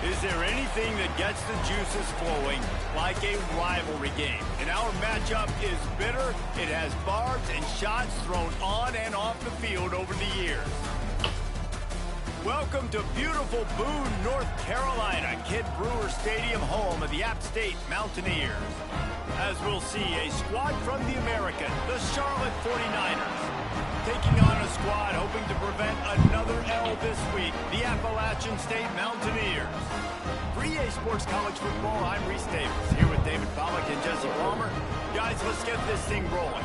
Is there anything that gets the juices flowing like a rivalry game? And our matchup is bitter. It has barbs and shots thrown on and off the field over the years. Welcome to beautiful Boone, North Carolina, Kid Brewer Stadium, home of the App State Mountaineers. As we'll see, a squad from the American, the Charlotte 49ers, taking on a squad hoping to prevent another L this week, the Appalachian State Mountaineers. For EA Sports College Football, I'm Reese Davis, here with David Pollack and Jesse Palmer. Guys, let's get this thing rolling.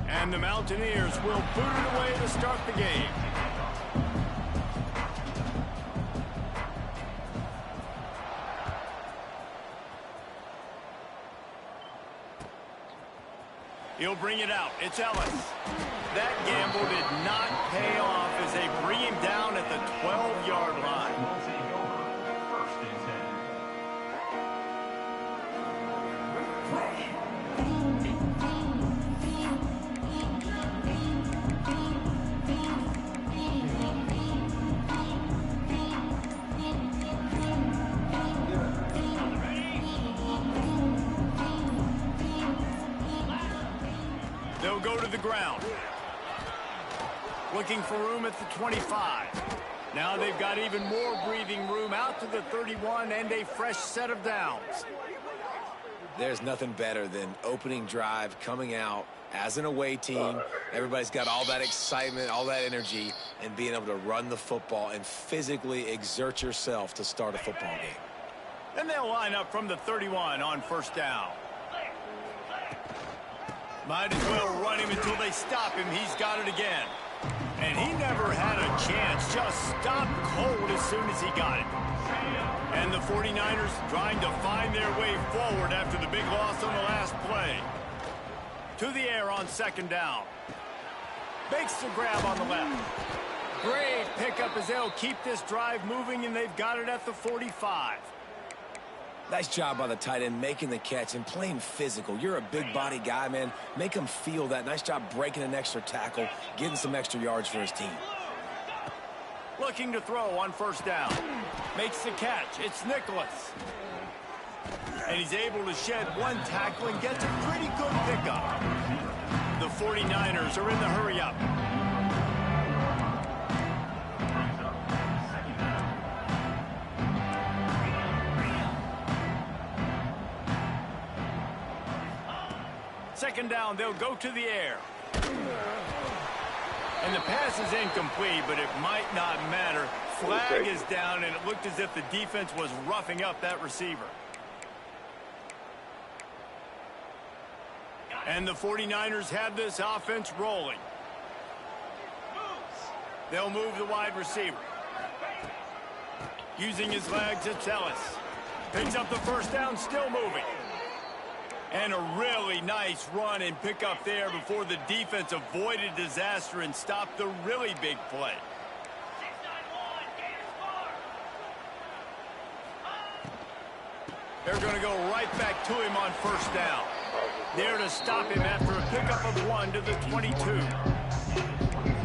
And the Mountaineers will boot it away to start the game. He'll bring it out. It's Ellis. That gamble did not pay off as they bring him down at the 12-yard line. They'll go to the ground. Looking for room at the 25. Now they've got even more breathing room out to the 31 and a fresh set of downs. There's nothing better than opening drive, coming out as an away team. Everybody's got all that excitement, all that energy, and being able to run the football and physically exert yourself to start a football game. And they'll line up from the 31 on first down. Might as well run him until they stop him. He's got it again. And he never had a chance. Just stopped cold as soon as he got it. And the 49ers trying to find their way forward after the big loss on the last play. To the air on second down. Makes the grab on the left. Great pickup as they'll keep this drive moving, and they've got it at the 45. Nice job by the tight end making the catch and playing physical. You're a big body guy, man. Make him feel that. Nice job breaking an extra tackle, getting some extra yards for his team. Looking to throw on first down. Makes the catch. It's Nicholas. And he's able to shed one tackle and gets a pretty good pickup. The 49ers are in the hurry-up. Second down, they'll go to the air. And the pass is incomplete, but it might not matter. Flag is down, and it looked as if the defense was roughing up that receiver. And the 49ers have this offense rolling. They'll move the wide receiver. Using his legs, it's Ellis. Picks up the first down, still moving. And a really nice run and pick up there before the defense avoided disaster and stopped the really big play. They're going to go right back to him on first down. There to stop him after a pickup of 1 to the 22.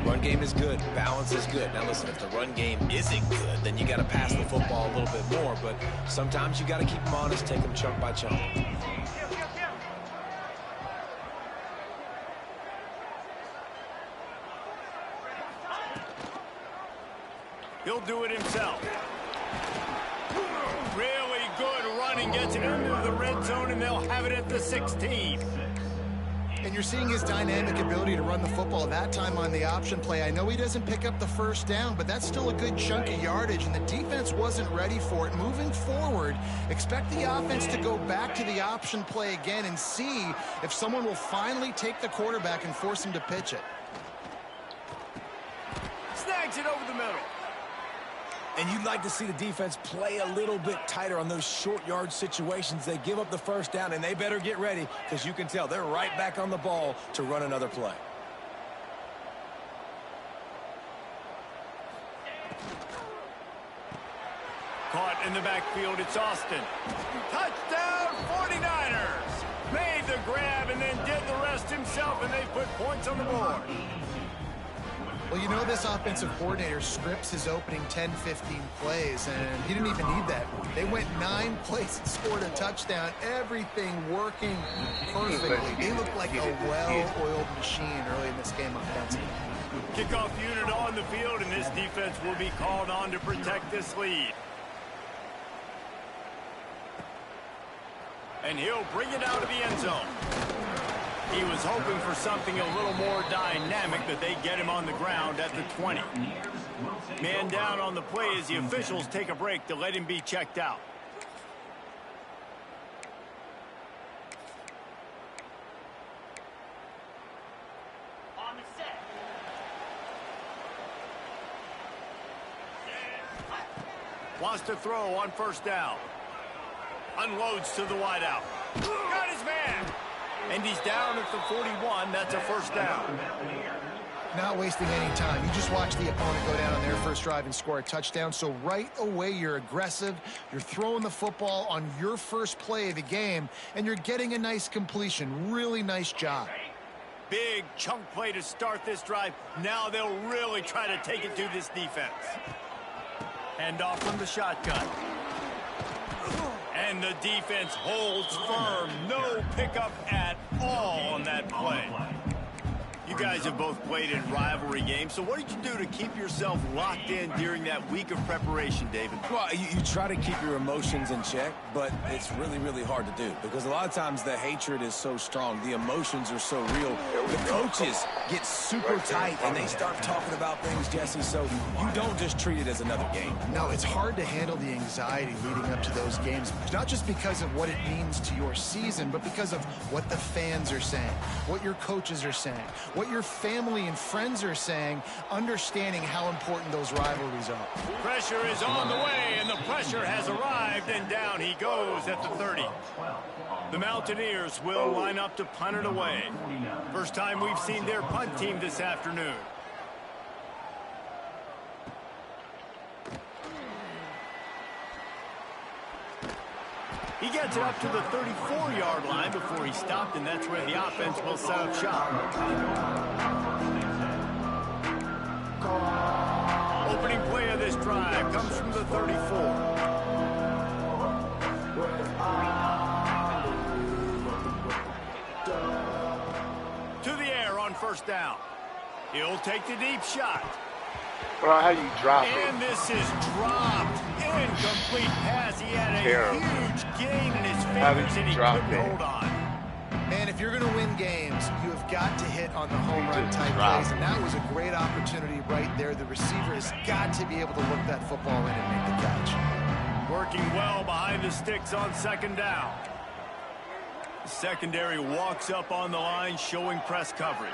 Run game is good. Balance is good. Now listen, if the run game isn't good, then you got to pass the football a little bit more. But sometimes you got to keep them honest, take them chunk by chunk. He'll do it himself. Really good running, gets it into the red zone, and they'll have it at the 16. And you're seeing his dynamic ability to run the football, that time on the option play. I know he doesn't pick up the first down, but that's still a good chunk of yardage, and the defense wasn't ready for it. Moving forward, expect the offense to go back to the option play again and see if someone will finally take the quarterback and force him to pitch it. Snags it over the middle. And you'd like to see the defense play a little bit tighter on those short yard situations. They give up the first down, and they better get ready because you can tell they're right back on the ball to run another play. caught in the backfield. It's Austin. Touchdown, 49ers. Made the grab and then did the rest himself, and they put points on the board. Well, you know, this offensive coordinator scripts his opening 10, 15 plays, and he didn't even need that. They went 9 plays and scored a touchdown. Everything working perfectly. They looked like a well-oiled machine early in this game offensively. Kickoff unit on the field, and this defense will be called on to protect this lead. And he'll bring it out of the end zone. He was hoping for something a little more dynamic, but they get him on the ground at the 20. Man down on the play as the officials take a break to let him be checked out. On the set. Wants to throw on first down. Unloads to the wideout. Got his man. And he's down at the 41. That's a first down. Not wasting any time. You just watch the opponent go down on their first drive and score a touchdown. So right away, you're aggressive. You're throwing the football on your first play of the game, and you're getting a nice completion. Really nice job. Big chunk play to start this drive. Now they'll really try to take it to this defense. Hand off from the shotgun. And the defense holds firm. No pickup at all on that play. You guys have both played in rivalry games, so what did you do to keep yourself locked in during that week of preparation, David? Well, you try to keep your emotions in check, but it's really, really hard to do because a lot of times the hatred is so strong. The emotions are so real. The coaches get super tight, and they start talking about things, Jesse, so you don't just treat it as another game. No, it's hard to handle the anxiety leading up to those games, not just because of what it means to your season, but because of what the fans are saying, what your coaches are saying, what your family and friends are saying, understanding how important those rivalries are. Pressure is on the way, and the pressure has arrived, and down he goes at the 30. The Mountaineers will line up to punt it away. First time we've seen their punt team this afternoon. He gets it up to the 34-yard line before he stopped, and that's where the offense will set up shop. Opening play of this drive comes from the 34. To the air on first down. He'll take the deep shot. Well, how you drop it? And this is dropped. Incomplete pass. He had a huge gain in his fingers, and he couldn't hold on. Man, if you're going to win games, you have got to hit on the home run type plays, and that was a great opportunity right there. The receiver has got to be able to look that football in and make the catch. Working well behind the sticks on second down. The secondary walks up on the line, showing press coverage.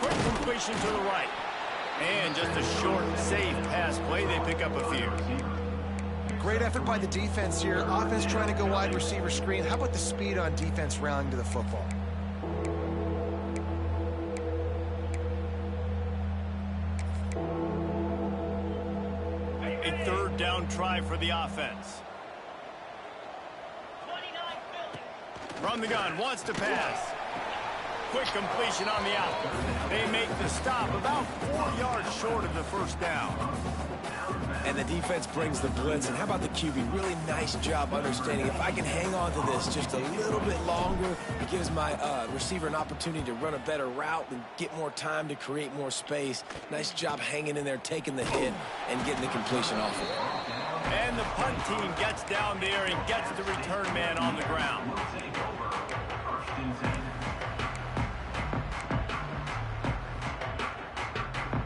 Quick completion to the right. And just a short, safe pass play. They pick up a few. Great effort by the defense here. Offense trying to go wide receiver screen. How about the speed on defense rallying to the football? A third down try for the offense. Run the gun, wants to pass. Quick completion on the out. They make the stop about 4 yards short of the first down. And the defense brings the blitz. And how about the QB? Really nice job understanding if I can hang on to this just a little bit longer, it gives my receiver an opportunity to run a better route and get more time to create more space. Nice job hanging in there, taking the hit, and getting the completion off of it. And the punt team gets down there and gets the return man on the ground.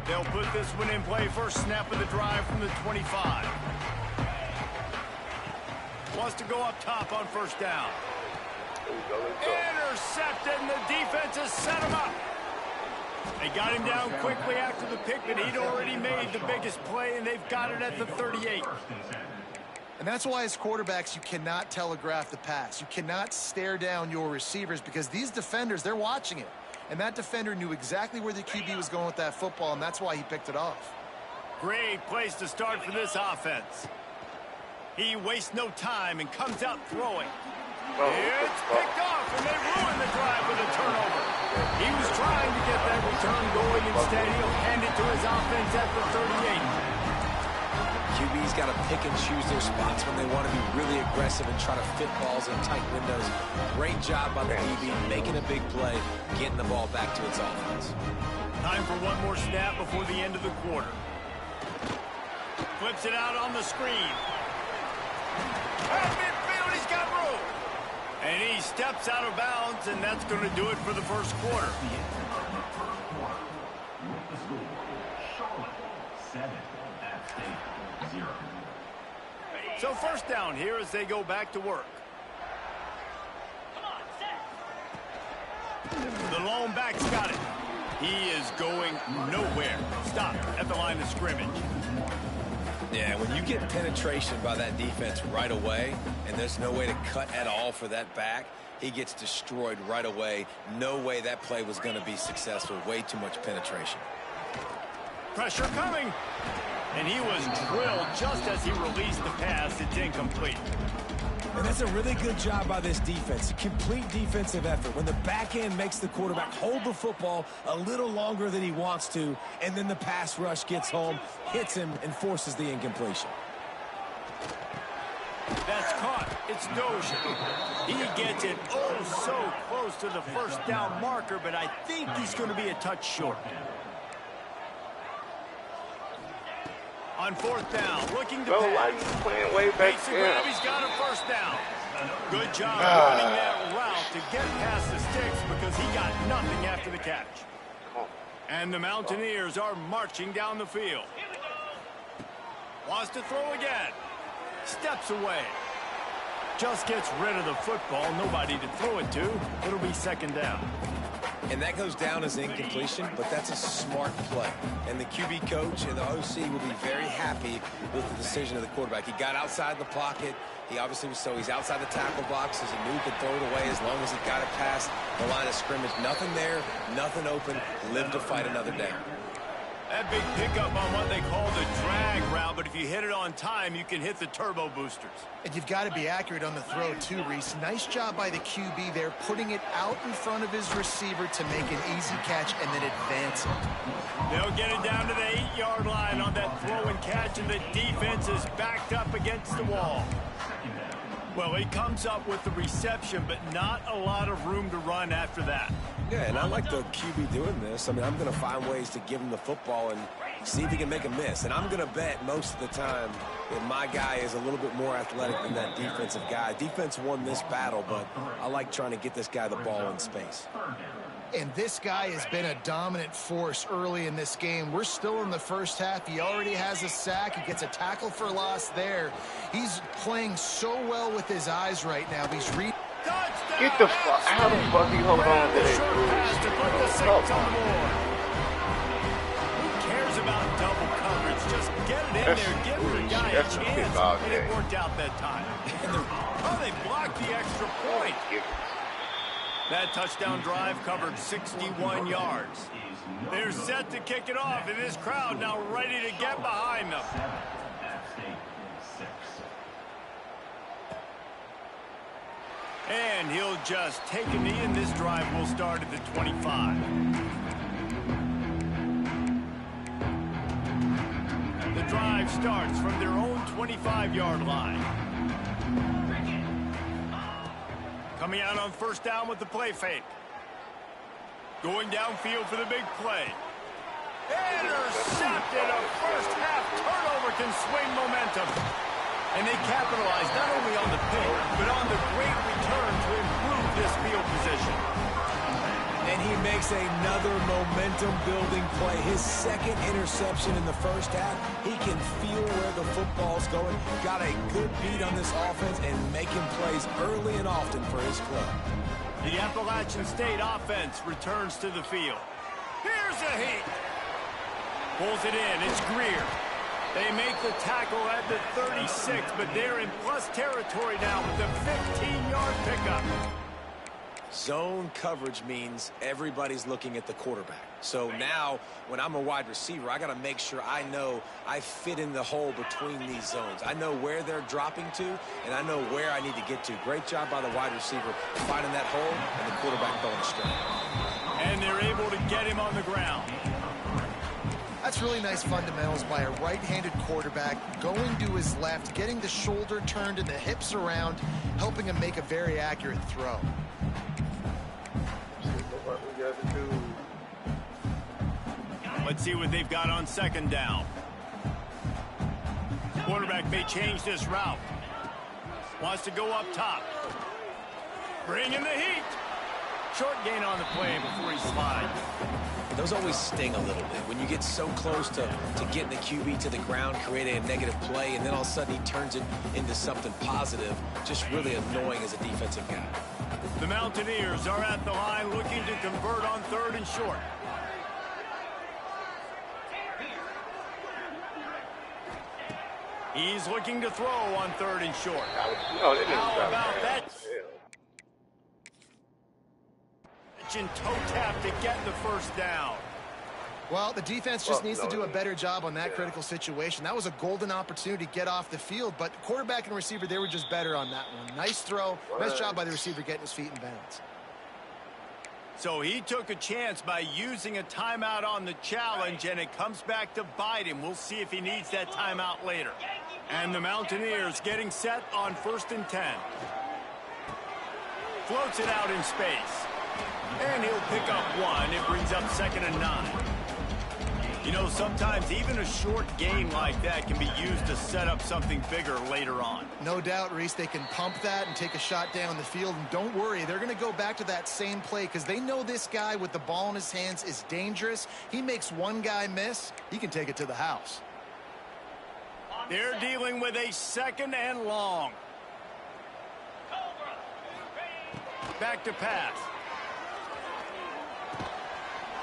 They'll put this one in play. First snap of the drive from the 25. Wants to go up top on first down. Intercepted, and the defense has set him up. They got him down quickly after the pick, but he'd already made the biggest play, and they've got it at the 38. And that's why as quarterbacks, you cannot telegraph the pass. You cannot stare down your receivers because these defenders, they're watching it. And that defender knew exactly where the QB was going with that football, and that's why he picked it off. Great place to start for this offense. He wastes no time and comes out throwing. It's picked off, and they ruin the drive with a turnover. He was trying to get that return going. Instead, he'll hand it to his offense at the 38. QB's got to pick and choose their spots when they want to be really aggressive and try to fit balls in tight windows. Great job by the DB, making a big play, getting the ball back to its offense. Time for one more snap before the end of the quarter. Flips it out on the screen. At midfield, he's got room. And he steps out of bounds, and that's going to do it for the first quarter. So first down here as they go back to work. The lone back's got it. He is going nowhere. Stop at the line of scrimmage. Yeah, when you get penetration by that defense right away, and there's no way to cut at all for that back, he gets destroyed right away. No way that play was going to be successful. Way too much penetration. Pressure coming. And he was drilled just as he released the pass. It's incomplete. And that's a really good job by this defense. A complete defensive effort. When the back end makes the quarterback hold the football a little longer than he wants to, and then the pass rush gets home, hits him, and forces the incompletion. That's caught. It's Dozier. He gets it oh so close to the first down marker, but I think he's going to be a touch short. On fourth down, looking to pass. Why are you playing way back there? He's got a first down. Good job running that route to get past the sticks because he got nothing after the catch. And the Mountaineers are marching down the field. Wants to throw again. Steps away. Just gets rid of the football. Nobody to throw it to. It'll be second down. And that goes down as incompletion, but that's a smart play. And the QB coach and the OC will be very happy with the decision of the quarterback. He got outside the pocket. He obviously was he's outside the tackle box, as he knew he could throw it away as long as he got it past the line of scrimmage. Nothing there, nothing open. Live to fight another down. That big pickup on what they call the drag route, but if you hit it on time, you can hit the turbo boosters. And you've got to be accurate on the throw, too, Reese. Nice job by the QB there, putting it out in front of his receiver to make an easy catch and then advance it. They'll get it down to the 8-yard line on that throw and catch, and the defense is backed up against the wall. Well, he comes up with the reception, but not a lot of room to run after that. Yeah, and I like the QB doing this. I mean, I'm going to find ways to give him the football and see if he can make a miss. And I'm going to bet most of the time that my guy is a little bit more athletic than that defensive guy. Defense won this battle, but I like trying to get this guy the ball in space. And this guy has been a dominant force early in this game. We're still in the first half. He already has a sack. He gets a tackle for loss there. He's playing so well with his eyes right now. He's reading. Get the fuck. How the fuck you hold on to that? Who cares about double coverage? Just get it in there, give the guy a chance, and it worked out that time. Oh, they blocked the extra point. That touchdown drive covered 61 yards. They're set to kick it off, and this crowd now ready to get behind them. And he'll just take a knee, and this drive will start at the 25. The drive starts from their own 25-yard line. Coming out on first down with the play fake. Going downfield for the big play. Intercepted. A first-half turnover can swing momentum. And they capitalize not only on the pick, but on the great return to improve this field position. And he makes another momentum-building play. His second interception in the first half. He can feel where the football's going. Got a good beat on this offense and making plays early and often for his club. The Appalachian State offense returns to the field. Here's a heat. Pulls it in. It's Greer. They make the tackle at the 36, but they're in plus territory now with the 15-yard pickup. Zone coverage means everybody's looking at the quarterback. So now, when I'm a wide receiver, I got to make sure I know I fit in the hole between these zones. I know where they're dropping to, and I know where I need to get to. Great job by the wide receiver finding that hole and the quarterback going straight. And they're able to get him on the ground. That's really nice fundamentals by a right-handed quarterback, going to his left, getting the shoulder turned and the hips around, helping him make a very accurate throw. Let's see what they've got on second down. Quarterback may change this route. Wants to go up top. Bring in the heat. Short gain on the play before he slides. Those always sting a little bit. When you get so close to getting the QB to the ground, creating a negative play, and then all of a sudden he turns it into something positive, just really annoying as a defensive guy. The Mountaineers are at the line looking to convert on 3rd and short. He's looking to throw on 3rd and short. How about that? Toe tap to get the first down. Well, the defense just needs to do a better job on that critical situation. That was a golden opportunity to get off the field, but quarterback and receiver, they were just better on that one. Nice throw. Nice job by the receiver getting his feet in bounds. So he took a chance by using a timeout on the challenge, and it comes back to bite him. We'll see if he needs that timeout later. And the Mountaineers getting set on 1st and 10. Floats it out in space. And he'll pick up 1. It brings up 2nd and 9. You know, sometimes even a short gain like that can be used to set up something bigger later on. No doubt, Reese, they can pump that and take a shot down the field. And don't worry, they're going to go back to that same play because they know this guy with the ball in his hands is dangerous. He makes one guy miss, he can take it to the house. They're dealing with a 2nd and long. Back to pass.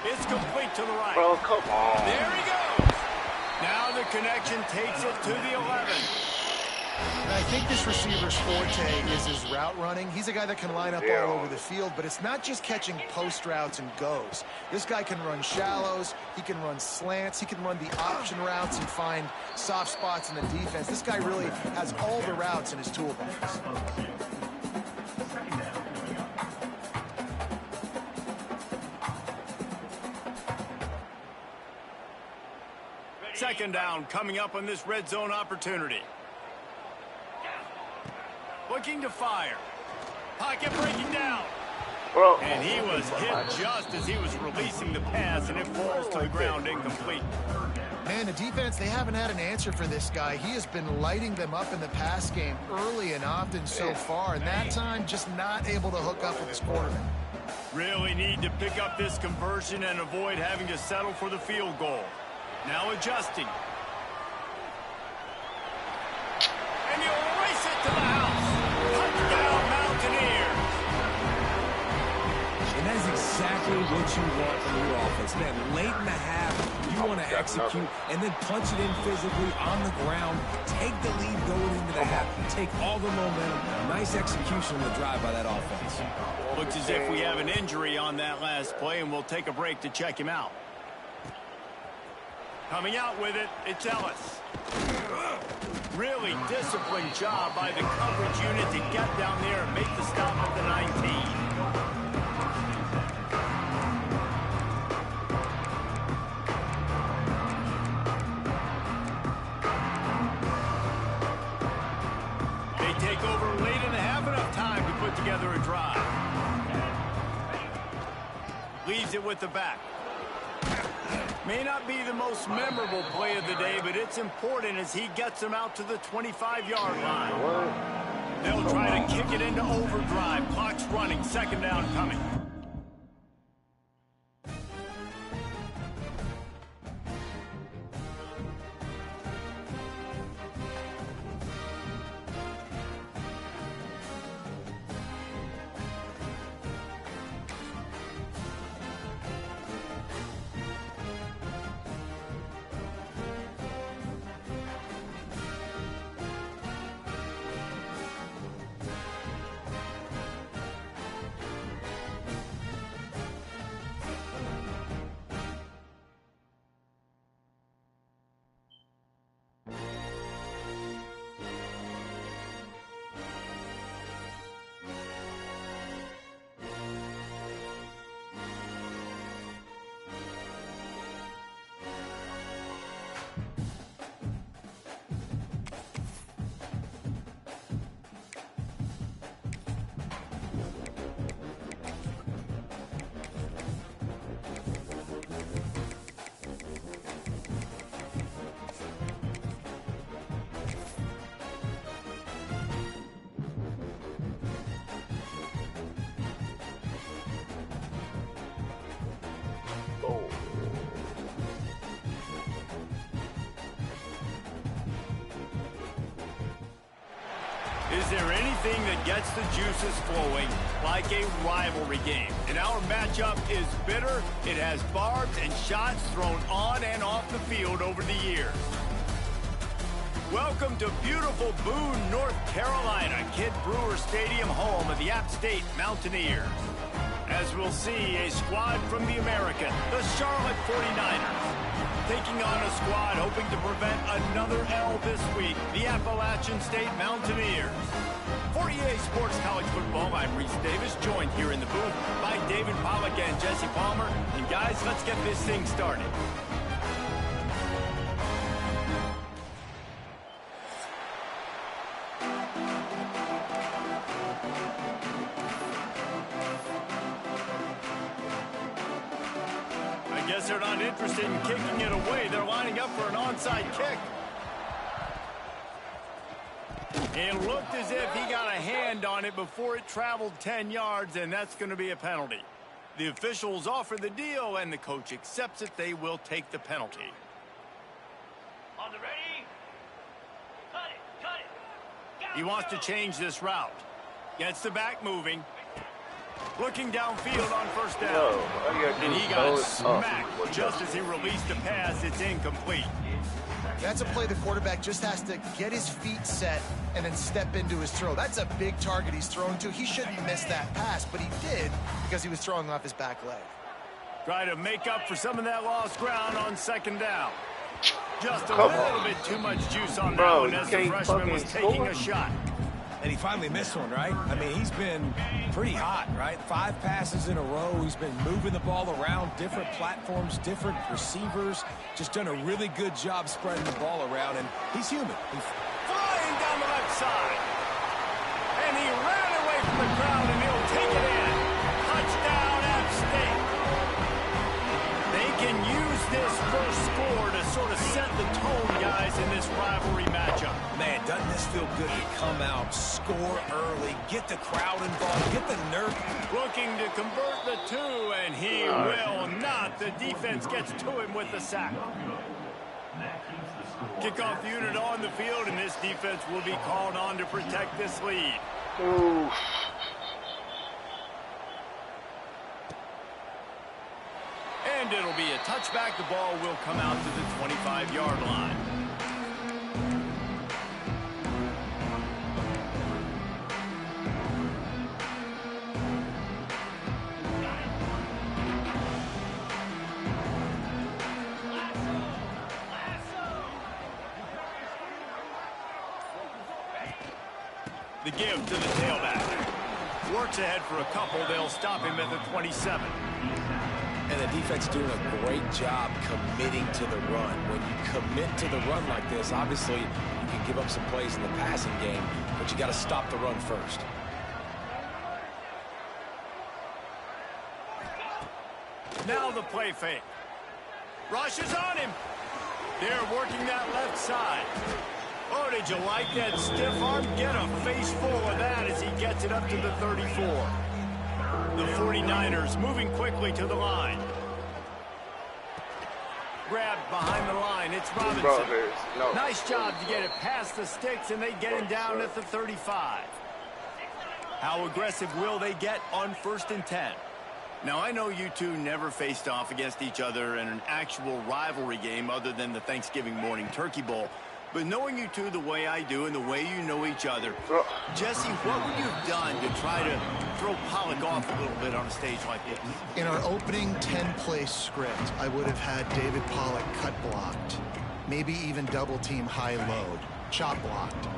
It's complete to the right. Bro, come on. There he goes. Now the connection takes it to the 11. And I think this receiver's forte is his route running. He's a guy that can line up all over the field, but it's not just catching post routes and goes. This guy can run shallows, he can run slants, he can run the option routes and find soft spots in the defense. This guy really has all the routes in his toolbox. Second down coming up on this red zone opportunity. Looking to fire. Pocket breaking down. Bro. And he was hit just as he was releasing the pass, and it falls to the ground incomplete. Man, the defense, they haven't had an answer for this guy. He has been lighting them up in the pass game early and often so far, and that time just not able to hook up with his quarterback. Really need to pick up this conversion and avoid having to settle for the field goal. Now adjusting. And he'll race it to the house. Touchdown, Mountaineers. And that's exactly what you want from your offense. Man, late in the half, you want to execute and then punch it in physically on the ground. Take the lead going into the half. Take all the momentum. Nice execution on the drive by that offense. Looks as if we have an injury on that last play, and we'll take a break to check him out. Coming out with it, it's Ellis. Really disciplined job by the coverage unit to get down there and make the stop at the 19. They take over late and have enough time to put together a drive. Leaves it with the back. May not be the most memorable play of the day, but it's important as he gets them out to the 25-yard line. They'll try to kick it into overdrive. Clock's running. Second down coming. Is there anything that gets the juices flowing like a rivalry game? And our matchup is bitter. It has barbs and shots thrown on and off the field over the years. Welcome to beautiful Boone, North Carolina, Kidd Brewer Stadium, home of the App State Mountaineers. As we'll see, a squad from the American, the Charlotte 49ers. Taking on a squad hoping to prevent another L this week, the Appalachian State Mountaineers. For EA Sports College Football, I'm Reese Davis, joined here in the booth by David Pollack and Jesse Palmer. And guys, let's get this thing started. They're not interested in kicking it away. They're lining up for an onside kick. It looked as if he got a hand on it before it traveled 10 yards, and that's going to be a penalty. The officials offer the deal, and the coach accepts it. They will take the penalty. On the ready? Cut it. He wants to change this route. Gets the back moving. Looking downfield on first down. And he got smacked just as he released the pass. It's incomplete. That's a play the quarterback just has to get his feet set and then step into his throw. That's a big target he's throwing to. He shouldn't miss that pass, but he did because he was throwing off his back leg. Try to make up for some of that lost ground on second down. Just a little bit too much juice on that one as the freshman was taking a shot. And he finally missed one, right? I mean, he's been pretty hot, right? 5 passes in a row. He's been moving the ball around, different platforms, different receivers. Just done a really good job spreading the ball around, and he's human. He's flying down the left side. And he ran away from the crowd, and he'll take it in. Touchdown, App State. They can use this first score to sort of set the tone, guys, in this rivalry matchup. Man, doesn't this feel good to come out, score early, get the crowd involved, get the nerve. Looking to convert the 2, and he will not. The defense gets to him with the sack. Kickoff unit on the field, and this defense will be called on to protect this lead. Ooh. And it'll be a touchback. The ball will come out to the 25-yard line. The give to the tailback. Works ahead for a couple. They'll stop him at the 27. And the defense doing a great job committing to the run. When you commit to the run like this, obviously you can give up some plays in the passing game, but you got to stop the run first. Now the play fake. Rush is on him. They're working that left side. Oh, did you like that stiff arm? Get a face full of that as he gets it up to the 34. The 49ers moving quickly to the line. Grabbed behind the line. It's Robinson. Nice job to get it past the sticks, and they get him down at the 35. How aggressive will they get on 1st and 10? Now, I know you two never faced off against each other in an actual rivalry game other than the Thanksgiving morning Turkey Bowl. But knowing you two the way I do and the way you know each other, Jesse, what would you have done to try to throw Pollack off a little bit on a stage like this? In our opening 10-play script, I would have had David Pollack cut blocked, maybe even double-team high-load, chop blocked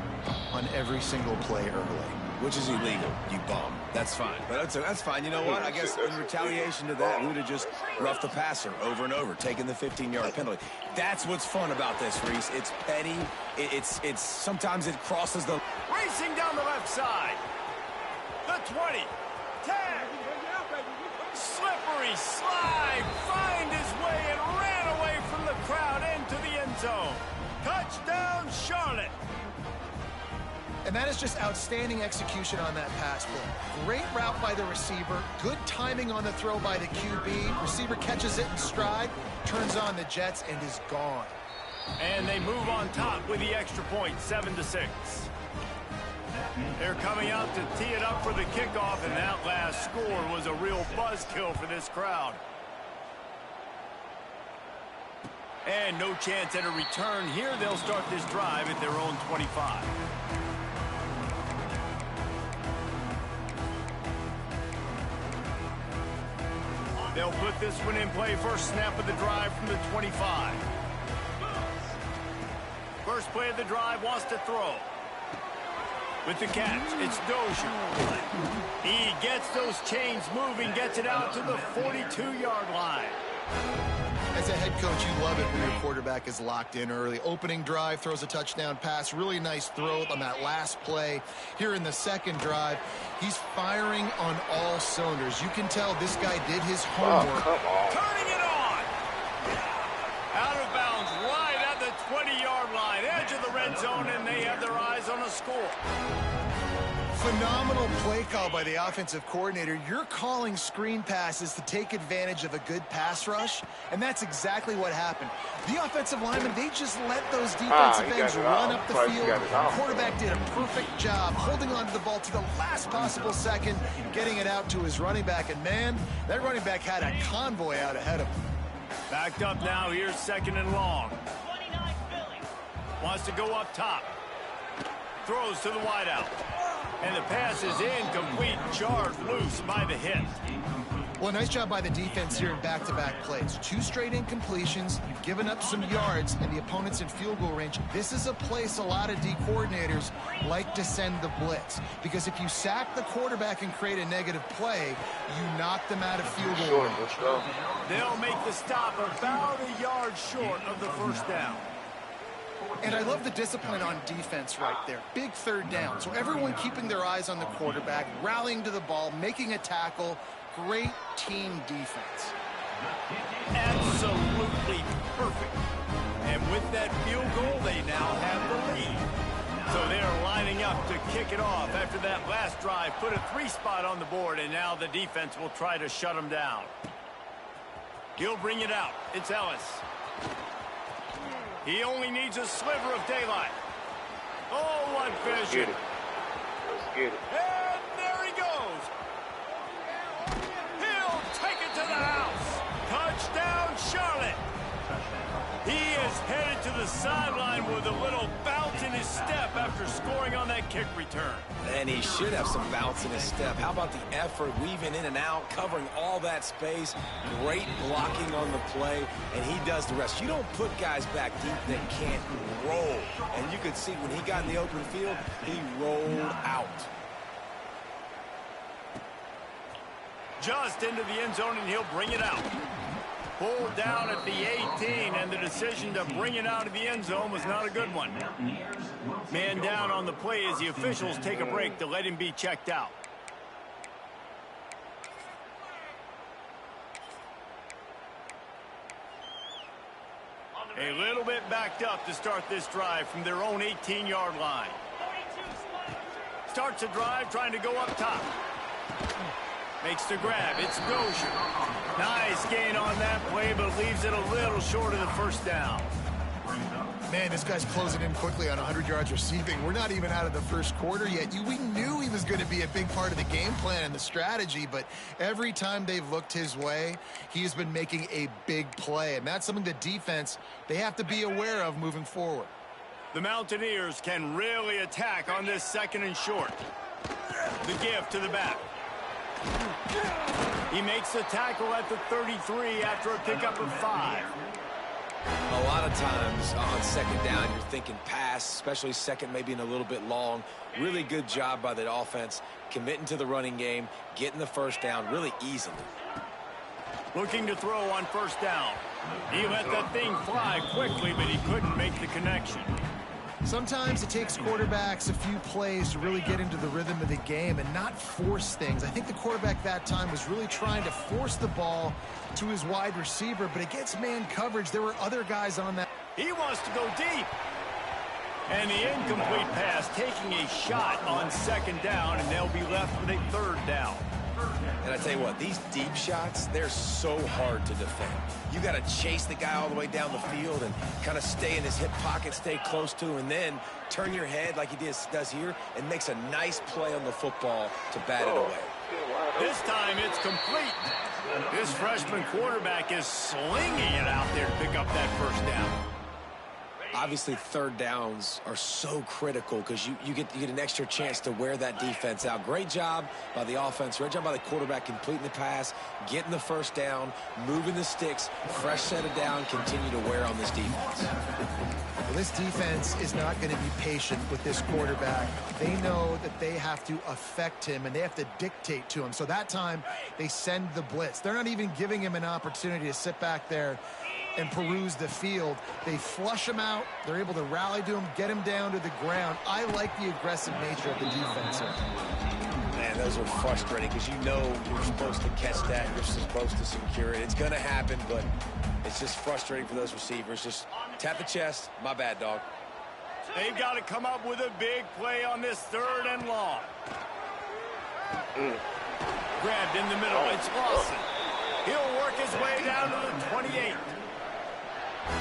on every single play early. Which is illegal, you bum. That's fine. But that's fine. You know what? I guess in retaliation to that, we would have just roughed the passer over and over, taking the 15-yard penalty. That's what's fun about this, Reese. It's petty. It's sometimes it crosses the... Racing down the left side. The 20. 10. Slippery slide. Find his way and ran away from the crowd into the end zone. Touchdown, Charlotte. And that is just outstanding execution on that pass play. Great route by the receiver. Good timing on the throw by the QB. Receiver catches it in stride, turns on the jets, and is gone. And they move on top with the extra point, 7-6. They're coming out to tee it up for the kickoff, and that last score was a real buzzkill for this crowd. And no chance at a return here. They'll start this drive at their own 25. They'll put this one in play. First snap of the drive from the 25. First play of the drive, wants to throw. With the catch, it's Dozier. He gets those chains moving, gets it out to the 42-yard line. As a head coach, you love it when your quarterback is locked in early. Opening drive, throws a touchdown pass. Really nice throw on that last play. Here in the second drive, he's firing on all cylinders. You can tell this guy did his homework. Turning it on. Out of bounds, right at the 20-yard line. Edge of the red zone, and they have their eyes on a score. Phenomenal play call by the offensive coordinator. You're calling screen passes to take advantage of a good pass rush, and that's exactly what happened. The offensive linemen, they just let those defensive ends run up the field. The quarterback did a perfect job holding on to the ball to the last possible second, getting it out to his running back, and man, that running back had a convoy out ahead of him. Backed up now, here's second and long. Wants to go up top. Throws to the wideout. And the pass is incomplete, jarred loose by the hit. Well, nice job by the defense here in back-to-back plays. 2 straight incompletions, giving up some yards, and the opponent's in field goal range. This is a place a lot of D coordinators like to send the blitz, because if you sack the quarterback and create a negative play, you knock them out of field goal range. They'll make the stop about a yard short of the first down. And I love the discipline on defense right there. Big third down. So everyone keeping their eyes on the quarterback, rallying to the ball, making a tackle. Great team defense. Absolutely perfect. And with that field goal, they now have the lead. So they're lining up to kick it off after that last drive. Put a 3-spot on the board, and now the defense will try to shut them down. He'll bring it out. It's Ellis. He only needs a sliver of daylight. Oh, what vision. Let's get it. And there he goes. He'll take it to the house. Touchdown, Charlotte. He is headed to the sideline with a little bounce in his step after scoring on that kick return. And he should have some bounce in his step. How about the effort, weaving in and out, covering all that space, great blocking on the play, and he does the rest. You don't put guys back deep that can't roll. And you could see when he got in the open field, he rolled out. Just into the end zone, and he'll bring it out. Pulled down at the 18, and the decision to bring it out of the end zone was not a good one. Man down on the play as the officials take a break to let him be checked out. A little bit backed up to start this drive from their own 18-yard line. Starts a drive trying to go up top. Makes the grab. It's Dozier. Nice gain on that play, but leaves it a little short of the first down. Man, this guy's closing in quickly on 100 yards receiving. We're not even out of the first quarter yet. We knew he was going to be a big part of the game plan and the strategy, but every time they've looked his way, he has been making a big play, and that's something the defense, they have to be aware of moving forward. The Mountaineers can really attack on this second and short. The give to the back. He makes the tackle at the 33 after a pickup of 5. A lot of times on second down, you're thinking pass, especially second, maybe in a little bit long. Really good job by the offense, committing to the running game, getting the first down really easily. Looking to throw on first down. He let that thing fly quickly, but he couldn't make the connection. Sometimes it takes quarterbacks a few plays to really get into the rhythm of the game and not force things. I think the quarterback that time was really trying to force the ball to his wide receiver, but against man coverage, there were other guys on that. He wants to go deep. And the incomplete pass taking a shot on second down, and they'll be left with a third down. And I tell you what, these deep shots, they're so hard to defend. You got to chase the guy all the way down the field and kind of stay in his hip pocket, stay close to, and then turn your head like he does here and makes a nice play on the football to bat it away. This time it's complete. This freshman quarterback is slinging it out there to pick up that first down. Obviously, third downs are so critical because you get an extra chance to wear that defense out. Great job by the offense. Great job by the quarterback completing the pass, getting the first down, moving the sticks, fresh set of down, continue to wear on this defense. Well, this defense is not going to be patient with this quarterback. They know that they have to affect him and they have to dictate to him. So that time, they send the blitz. They're not even giving him an opportunity to sit back there and peruse the field. They flush him out. They're able to rally to him, get him down to the ground. I like the aggressive nature of the defense here. Man, those are frustrating because you know you're supposed to catch that. You're supposed to secure it. It's going to happen, but it's just frustrating for those receivers. Just tap the chest. My bad, dog. They've got to come up with a big play on this 3rd and long. Grabbed in the middle. It's Lawson. He'll work his way down to the 28.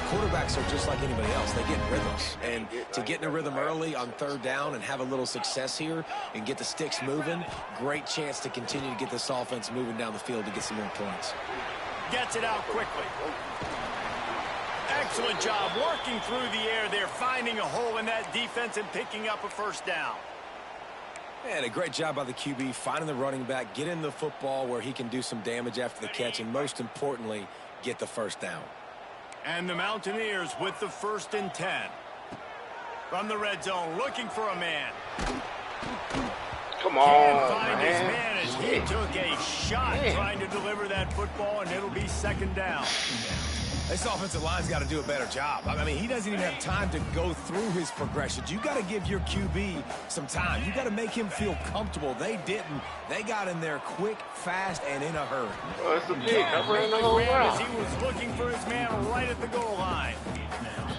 Quarterbacks are just like anybody else. They get in rhythms. And to get in a rhythm early on 3rd down and have a little success here and get the sticks moving, great chance to continue to get this offense moving down the field to get some more points. Gets it out quickly. Excellent job working through the air there, finding a hole in that defense and picking up a first down. And a great job by the QB, finding the running back, getting the football where he can do some damage after the catch, and most importantly, get the first down. And the Mountaineers with the 1st and 10. From the red zone, looking for a man. Come Can't on, find his man. man as he took a shot trying to deliver that football, and it'll be 2nd down. This offensive line's got to do a better job. I mean, he doesn't even have time to go through his progressions. You got to give your QB some time. You got to make him feel comfortable. They didn't. They got in there quick, fast, and in a hurry. Oh, it's a big. I ran the whole As route. he was looking for his man right at the goal line.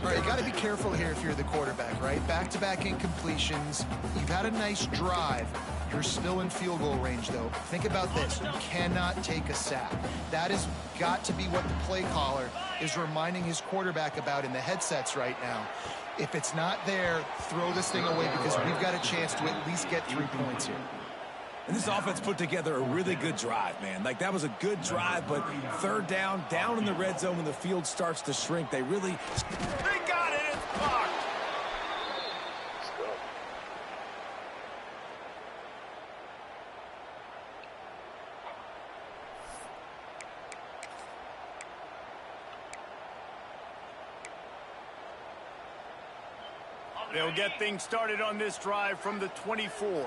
All right, you got to be careful here if you're the quarterback, right? Back-to-back incompletions. You've had a nice drive. You're still in field goal range, though. Think about this. You cannot take a sack. That has got to be what the play caller is reminding his quarterback about in the headsets right now. If it's not there, throw this thing away because we've got a chance to at least get 3 points here. And this offense put together a really good drive, man. Like, that was a good drive, but 3rd down in the red zone when the field starts to shrink, they really... They got it. It's blocked. They'll get things started on this drive from the 24.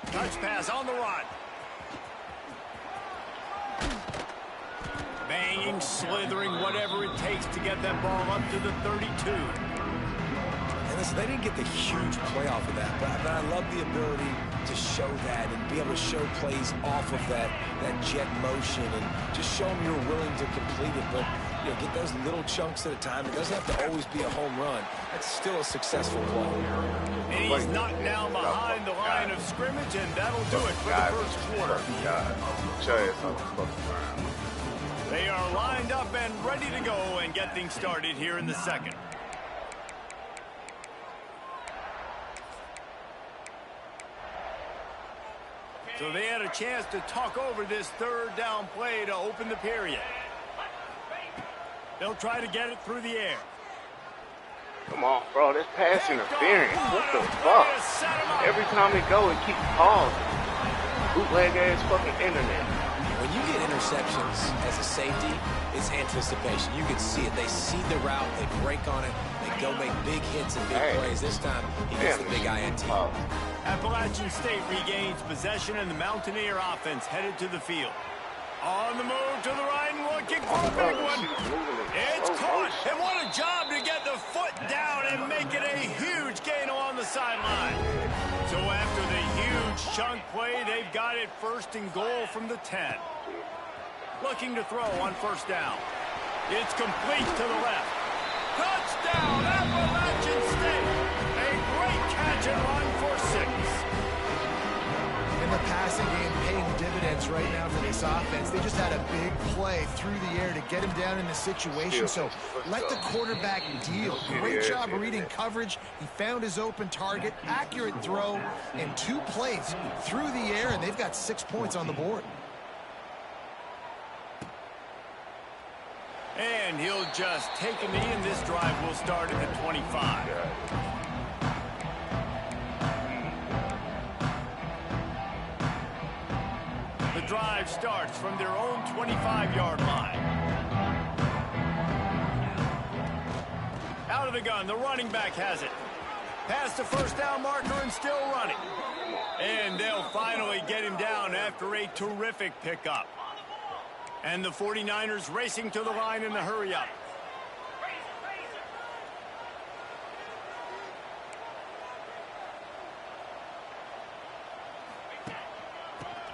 Touch pass on the run. Banging, slithering, whatever it takes to get that ball up to the 32. And listen, they didn't get the huge play off of that, but I love the ability to show that and be able to show plays off of that jet motion and just show them you're willing to complete it. But, you know, get those little chunks at a time. It doesn't have to always be a home run. That's still a successful play. And he's knocked down behind the line of scrimmage, and that'll do it for the first quarter. They are lined up and ready to go and get things started here in the 2nd. So they had a chance to talk over this 3rd down play to open the period. They'll try to get it through the air. Come on, bro. That's pass interference. What the fuck? Every time they go, it keeps pausing. Bootleg ass fucking internet. When you get interceptions as a safety, it's anticipation. You can see it. They see the route. They break on it. They go make big hits and big plays. This time, he gets the big INT. Appalachian State regains possession, and the Mountaineer offense headed to the field. On the move to the right and looking for a big one. It's caught. And what a job to get the foot down and make it a huge gain along the sideline. So after the huge chunk play, they've got it 1st and goal from the 10. Looking to throw on 1st down. It's complete to the left. Touchdown, Appalachian State. A great catch catch and run for 6. And the passing game paying dividends right now for this offense. They just had a big play through the air to get him down in the situation. So let the quarterback deal. Great job reading coverage. He found his open target, accurate throw, and 2 plays through the air, and they've got 6 points on the board. And he'll just take a knee, and this drive will start at the 25. The drive starts from their own 25-yard line. Out of the gun, the running back has it. Past the first down marker and still running. And they'll finally get him down after a terrific pickup. And the 49ers racing to the line in the hurry up.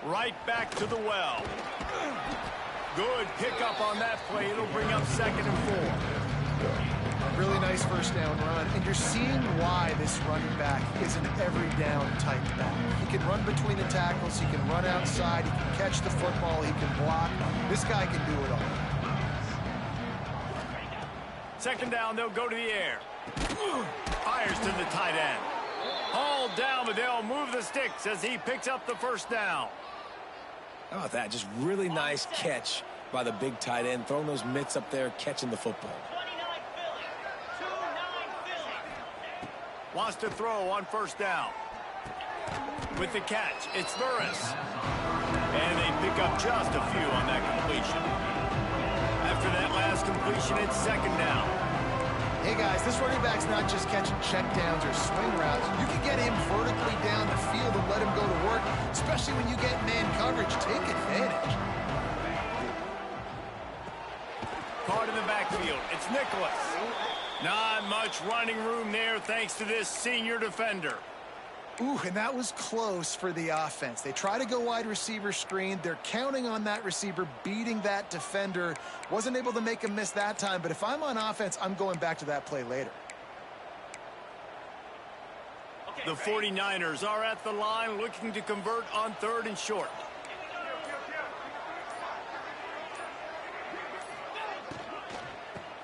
Right back to the well. Good pickup on that play. It'll bring up 2nd and 4. A really nice first down run, and you're seeing why this running back is an every down type back. He can run between the tackles, he can run outside, he can catch the football, he can block. This guy can do it all. 2nd down, they'll go to the air. Fires to the tight end. Hauled down, but they'll move the sticks as he picks up the first down. How about that? Just really nice catch by the big tight end, throwing those mitts up there, catching the football. Wants to throw on first down. With the catch, it's Burris. And they pick up just a few on that completion. After that last completion, it's 2nd down. Hey guys, this running back's not just catching checkdowns or swing routes. You can get him vertically down the field and let him go to work, especially when you get man coverage. Take advantage. Caught in the backfield. It's Nicholas. Not much running room there thanks to this senior defender. Ooh, and that was close for the offense. They try to go wide receiver screen. They're counting on that receiver beating that defender. Wasn't able to make him miss that time, but if I'm on offense, I'm going back to that play later. The 49ers are at the line looking to convert on 3rd and short.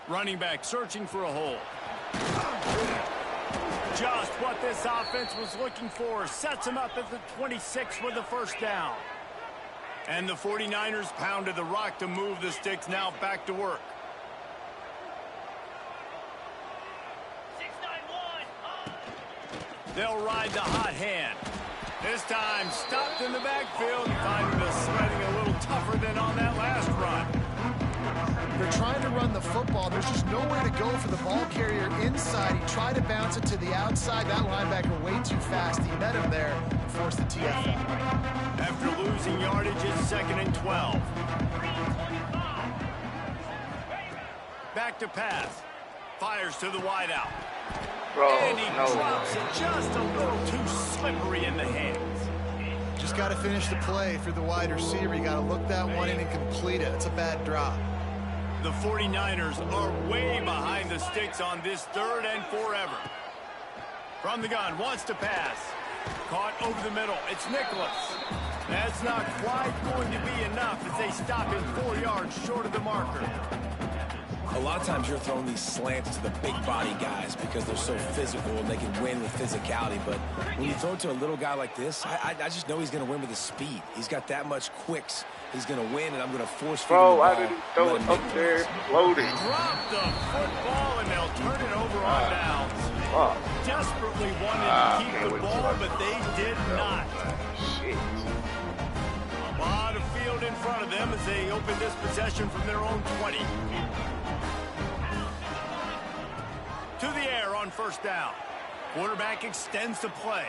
Running back searching for a hole. Just what this offense was looking for. Sets him up at the 26 for the first down. And the 49ers pounded the rock to move the sticks. Now back to work. They'll ride the hot hand. This time stopped in the backfield. Finding the sledding a little tougher than on that last run. They're trying to run the football. There's just nowhere to go for the ball carrier inside. He tried to bounce it to the outside. That linebacker way too fast. He met him there and forced the TFL. After losing yardage, it's 2nd and 12. Back to pass. Fires to the wideout. And he drops it just a little too slippery in the hands. Just got to finish the play for the wide receiver. You got to look that one in and complete it. It's a bad drop. The 49ers are way behind the sticks on this 3rd and forever. From the gun, wants to pass. Caught over the middle. It's Nicholas. That's not quite going to be enough as they stop him 4 yards short of the marker. A lot of times you're throwing these slants to the big body guys because they're so physical and they can win with physicality. But when you throw it to a little guy like this, I just know he's going to win with his speed. He's got that much quicks. He's going to win, and I'm going to force feed him the ball. I didn't throw it up there, floating. Drop the football, and they'll turn it over on downs. Desperately wanted to keep the ball, but they did not. Shit. A lot of field in front of them as they open this possession from their own 20. To the air on first down. Quarterback extends the play.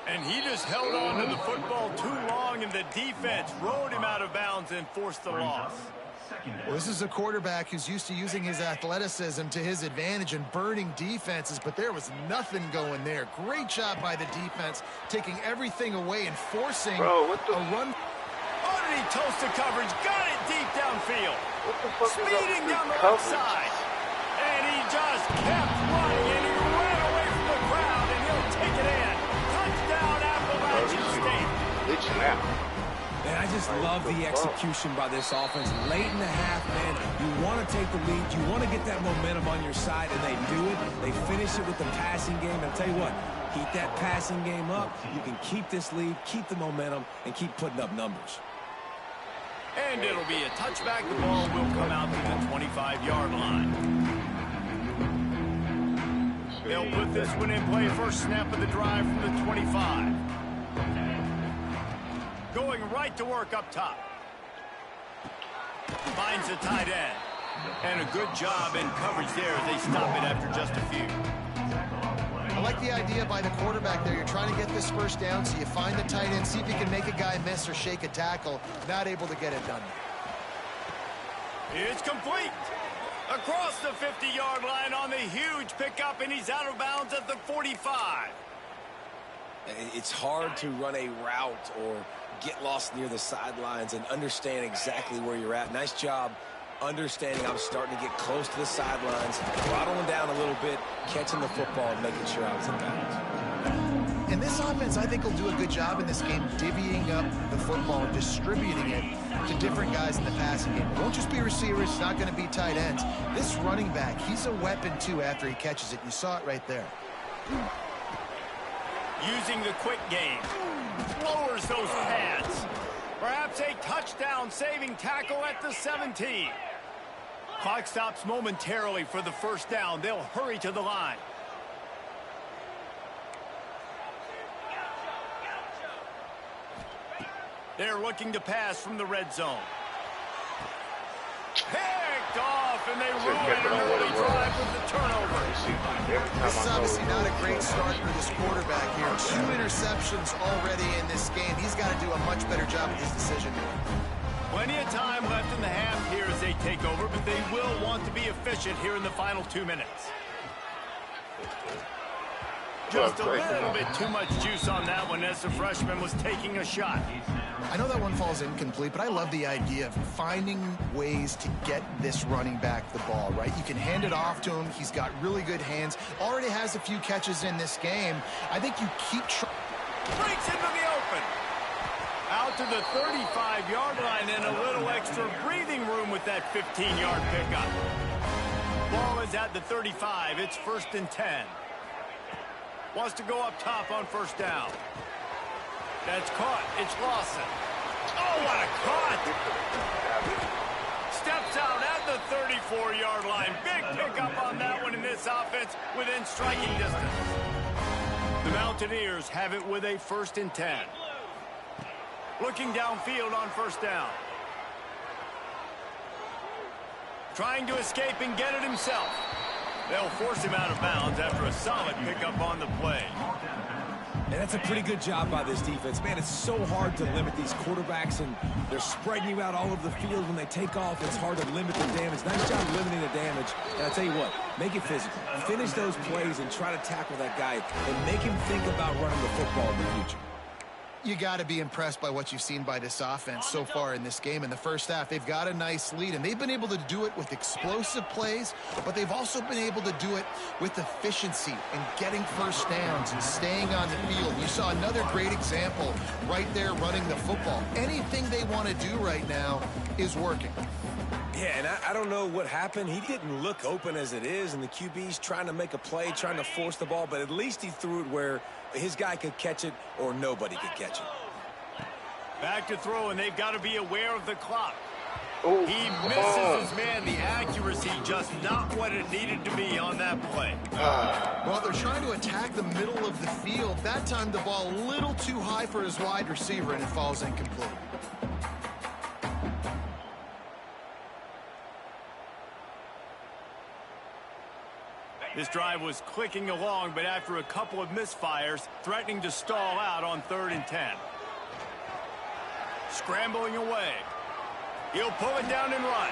And he just held on to the football too long, and the defense rode him out of bounds and forced the loss. Well, this is a quarterback who's used to using his athleticism to his advantage and burning defenses, but there was nothing going there. Great job by the defense, taking everything away and forcing a run. Oh, did he toast the coverage? Got it deep downfield. What the fuck Speeding is down the coverage? left side. And he just kept running, and he ran away from the crowd, and he'll glitching out. And I just love the execution by this offense. Late in the half, man, you want to take the lead. You want to get that momentum on your side, and they do it. They finish it with the passing game. And I'll tell you what, keep that passing game up. You can keep this lead, keep the momentum, and keep putting up numbers. And it'll be a touchback. The ball will come out to the 25-yard line. They'll put this one in play. First snap of the drive from the 25. Going right to work up top. Finds a tight end. And a good job in coverage there as they stop it after just a few. I like the idea by the quarterback there. You're trying to get this first down, so you find the tight end, see if you can make a guy miss or shake a tackle. Not able to get it done. It's complete. Across the 50-yard line on the huge pickup, and he's out of bounds at the 45. It's hard to run a route or get lost near the sidelines and understand exactly where you're at. Nice job understanding I'm starting to get close to the sidelines, throttling down a little bit, catching the football and making sure I was in bounds. And this offense, I think, will do a good job in this game divvying up the football and distributing it to different guys in the passing game. It won't just be receivers. It's not going to be tight ends. This running back, he's a weapon, too, after he catches it. You saw it right there. Using the quick game. Lowers those pads. Perhaps a touchdown-saving tackle at the 17. Clock stops momentarily for the first down. They'll hurry to the line. They're looking to pass from the red zone. Picked off, and they ruin an early drive with the turnover. This is obviously not a great start for this quarterback here. 2 interceptions already in this game. He's got to do a much better job with his decision making. Plenty of time left in the half here as they take over, but they will want to be efficient here in the final 2 minutes. Just a little bit too much juice on that one as the freshman was taking a shot. I know that one falls incomplete, but I love the idea of finding ways to get this running back the ball, right? You can hand it off to him. He's got really good hands. Already has a few catches in this game. I think you keep breaks into the open. Out to the 35-yard line and a little extra breathing room with that 15-yard pickup. Ball is at the 35. It's 1st and 10. Wants to go up top on first down. That's caught. It's Lawson. Oh, what a caught! Steps out at the 34-yard line. Big pickup on that one in this offense within striking distance. The Mountaineers have it with a 1st and 10. Looking downfield on first down. Trying to escape and get it himself. They'll force him out of bounds after a solid pickup on the play. And that's a pretty good job by this defense. Man, it's so hard to limit these quarterbacks, and they're spreading you out all over the field. When they take off, it's hard to limit the damage. Nice job limiting the damage. And I'll tell you what, make it physical. Finish those plays and try to tackle that guy and make him think about running the football in the future. You got to be impressed by what you've seen by this offense so far in this game. In the first half, they've got a nice lead, and they've been able to do it with explosive plays, but they've also been able to do it with efficiency and getting first downs and staying on the field. You saw another great example right there running the football. Anything they want to do right now is working. Yeah, and I don't know what happened. He didn't look open as it is, and the QB's trying to make a play, trying to force the ball, but at least he threw it where his guy could catch it or nobody could catch it. Back to throw, and they've got to be aware of the clock. Oh, he misses his man. The accuracy just not what it needed to be on that play. Well, they're trying to attack the middle of the field. That time the ball a little too high for his wide receiver, and it falls incomplete. This drive was clicking along, but after a couple of misfires, threatening to stall out on 3rd and 10. Scrambling away. He'll pull it down and run.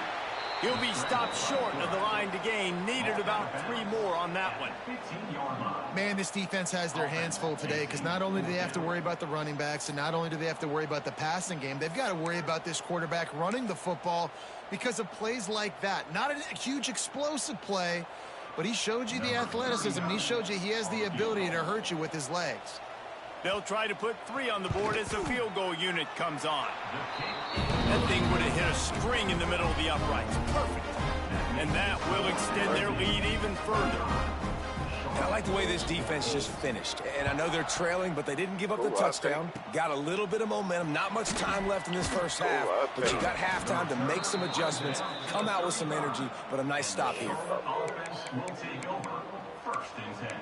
He'll be stopped short of the line to gain. Needed about 3 more on that one. Man, this defense has their hands full today because not only do they have to worry about the running backs and not only do they have to worry about the passing game, they've got to worry about this quarterback running the football because of plays like that. Not a huge explosive play, but he showed you the athleticism. He showed you he has the ability to hurt you with his legs. They'll try to put 3 on the board as the field goal unit comes on. That thing would have hit a string in the middle of the uprights. Perfect. And that will extend their lead even further. I like the way this defense just finished. And I know they're trailing, but they didn't give up the touchdown. Got a little bit of momentum. Not much time left in this first half. But you got halftime to make some adjustments, come out with some energy, but a nice stop here. Offense will take over. 1st and 10.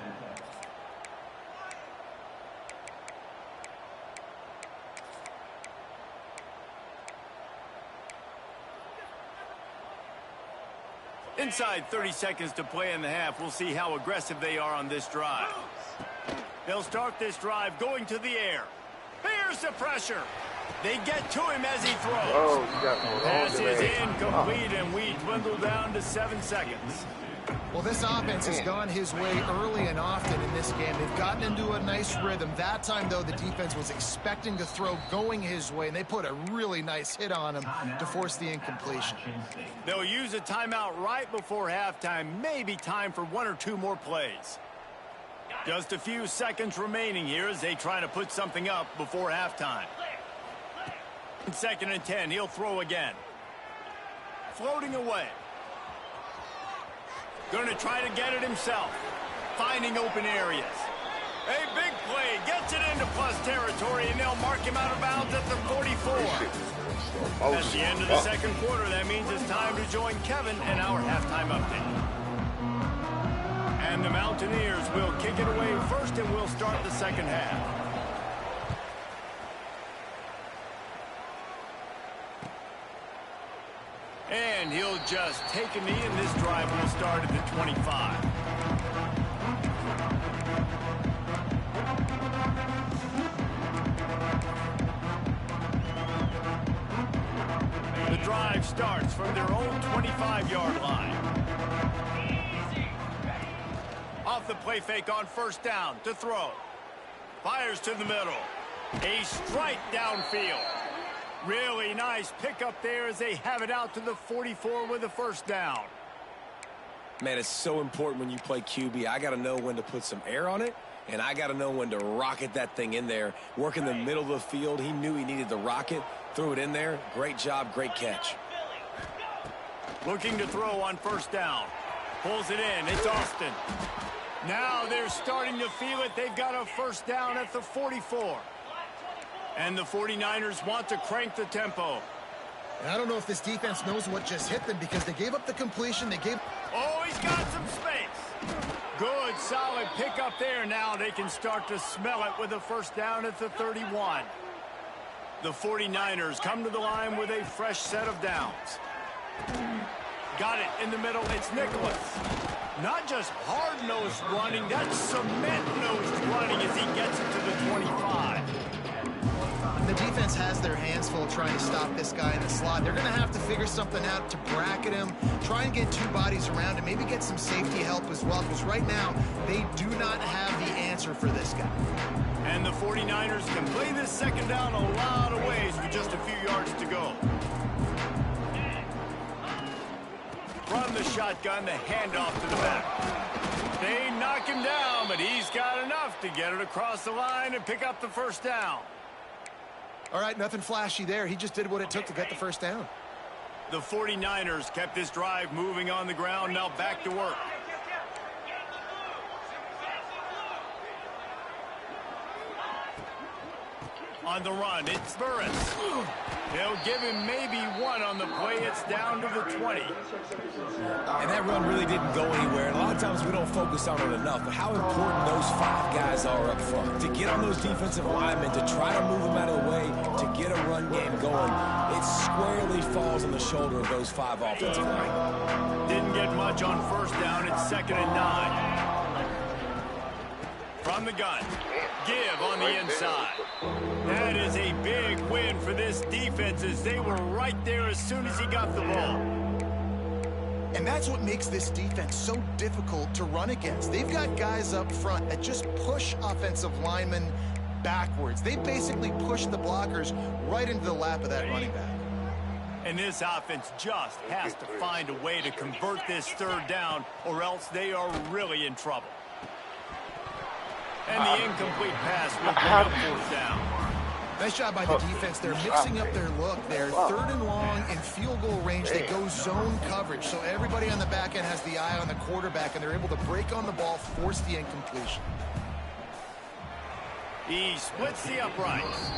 Inside 30 seconds to play in the half. We'll see how aggressive they are on this drive. They'll start this drive going to the air. Here's the pressure. They get to him as he throws. Oh, you got one. Pass is incomplete, and we dwindle down to 7 seconds. Well, this offense has gone his way early and often in this game. They've gotten into a nice rhythm. That time, though, the defense was expecting to throw going his way, and they put a really nice hit on him to force the incompletion. They'll use a timeout right before halftime. Maybe time for 1 or 2 more plays. Just a few seconds remaining here as they try to put something up before halftime. 2nd and 10, he'll throw again. Floating away. Going to try to get it himself. Finding open areas. A big play. Gets it into plus territory, and they'll mark him out of bounds at the 44. At the end of the 2nd quarter, that means it's time to join Kevin and our halftime update. And the Mountaineers will kick it away first, and we'll start the 2nd half. And he'll just take a knee, and this drive will start at the 25. The drive starts from their own 25-yard line. Off the play fake on 1st down to throw. Fires to the middle. A strike downfield. Really nice pickup there as they have it out to the 44 with a 1st down. Man, it's so important when you play QB. I got to know when to put some air on it, and I got to know when to rocket that thing in there. Work in the middle of the field. He knew he needed the rocket. Threw it in there. Great job, great catch. Looking to throw on 1st down. Pulls it in. It's Austin. Now they're starting to feel it. They've got a 1st down at the 44. And the 49ers want to crank the tempo. And I don't know if this defense knows what just hit them because they gave up the completion. Oh, he's got some space. Good, solid pickup there. Now they can start to smell it with a 1st down at the 31. The 49ers come to the line with a fresh set of downs. Got it in the middle. It's Nicholas. Not just hard-nosed running, that's cement-nosed running as he gets it to the 25. The defense has their hands full trying to stop this guy in the slot. They're going to have to figure something out to bracket him, try and get 2 bodies around him, maybe get some safety help as well, because right now they do not have the answer for this guy. And the 49ers can play this 2nd down a lot of ways with just a few yards to go. From the shotgun, the handoff to the back. They knock him down, but he's got enough to get it across the line and pick up the 1st down. All right, nothing flashy there. He just did what it took to get the 1st down. The 49ers kept this drive moving on the ground. Now back to work. On the run, it's Burris. They'll give him maybe 1 on the play. It's down to the 20. And that run really didn't go anywhere. And a lot of times we don't focus on it enough, but how important those 5 guys are up front. To get on those defensive linemen, to try to move them out of the way, to get a run game going, it squarely falls on the shoulder of those 5 offensive linemen. Didn't get much on 1st down. It's 2nd and 9. From the gun, give on the inside. That is a big win for this defense as they were right there as soon as he got the ball. And that's what makes this defense so difficult to run against. They've got guys up front that just push offensive linemen backwards. They basically push the blockers right into the lap of that running back. And this offense just has to find a way to convert this 3rd down, or else they are really in trouble. And the incomplete pass will bring up fourth down. Nice job by the defense. They're mixing up their look. They're third and long in field goal range. They go zone coverage. So everybody on the back end has the eye on the quarterback, and they're able to break on the ball, force the incompletion. He splits the uprights.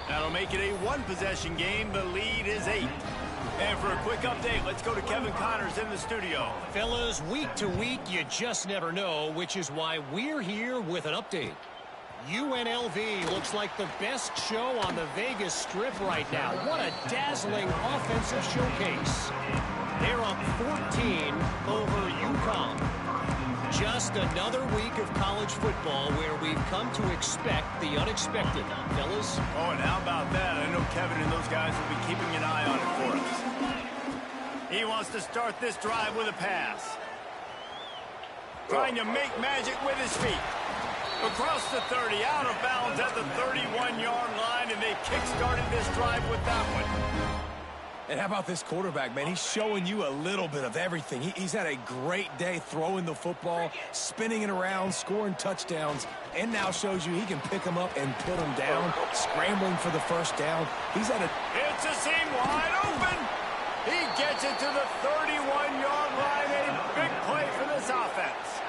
That'll make it a one-possession game. The lead is 8. And for a quick update, let's go to Kevin Connors in the studio. Fellas, week to week, you just never know, which is why we're here with an update. UNLV looks like the best show on the Vegas Strip right now. What a dazzling offensive showcase. They're up 14 over UConn. Just another week of college football where we've come to expect the unexpected, fellas. Oh, and how about that? I know Kevin and those guys will be keeping an eye on it for us. He wants to start this drive with a pass. Trying to make magic with his feet. Across the 30, out of bounds at the 31-yard line, and they kick-started this drive with that one. And how about this quarterback, man? He's showing you a little bit of everything. He's had a great day throwing the football, spinning it around, scoring touchdowns, and now shows you he can pick them up and put them down, scrambling for the first down. He's had a... It's a seam wide open. He gets it to the 31-yard line. A big play for this offense.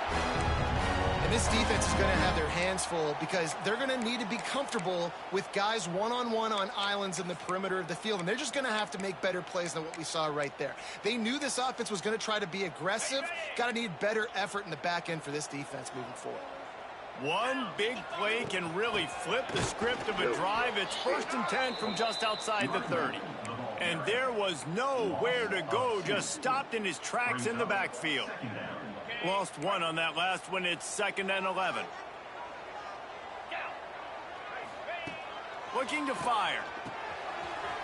And this defense is going to have their hands full because they're going to need to be comfortable with guys one-on-one on islands in the perimeter of the field. And they're just going to have to make better plays than what we saw right there. They knew this offense was going to try to be aggressive. Got to need better effort in the back end for this defense moving forward. One big play can really flip the script of a drive. It's 1st and 10 from just outside the 30. And there was nowhere to go, just stopped in his tracks in the backfield. Lost one on that last one. It's 2nd and 11. Looking to fire.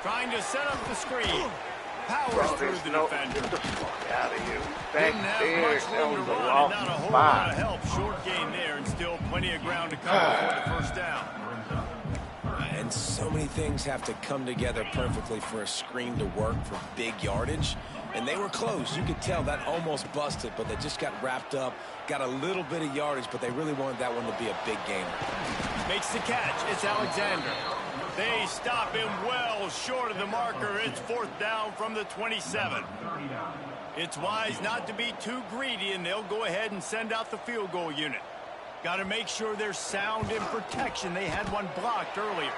Trying to set up the screen. Powers through the defender. Get the fuck out of here. Didn't have much room to run and not a whole lot of help. Short gain there and still plenty of ground to cover for the first down. And so many things have to come together perfectly for a screen to work for big yardage. And they were close. You could tell that almost busted, but they just got wrapped up, got a little bit of yardage, but they really wanted that one to be a big gainer. Makes the catch. It's Alexander. They stop him well short of the marker. It's 4th down from the 27. It's wise not to be too greedy, and they'll go ahead and send out the field goal unit. Got to make sure they're sound in protection. They had one blocked earlier.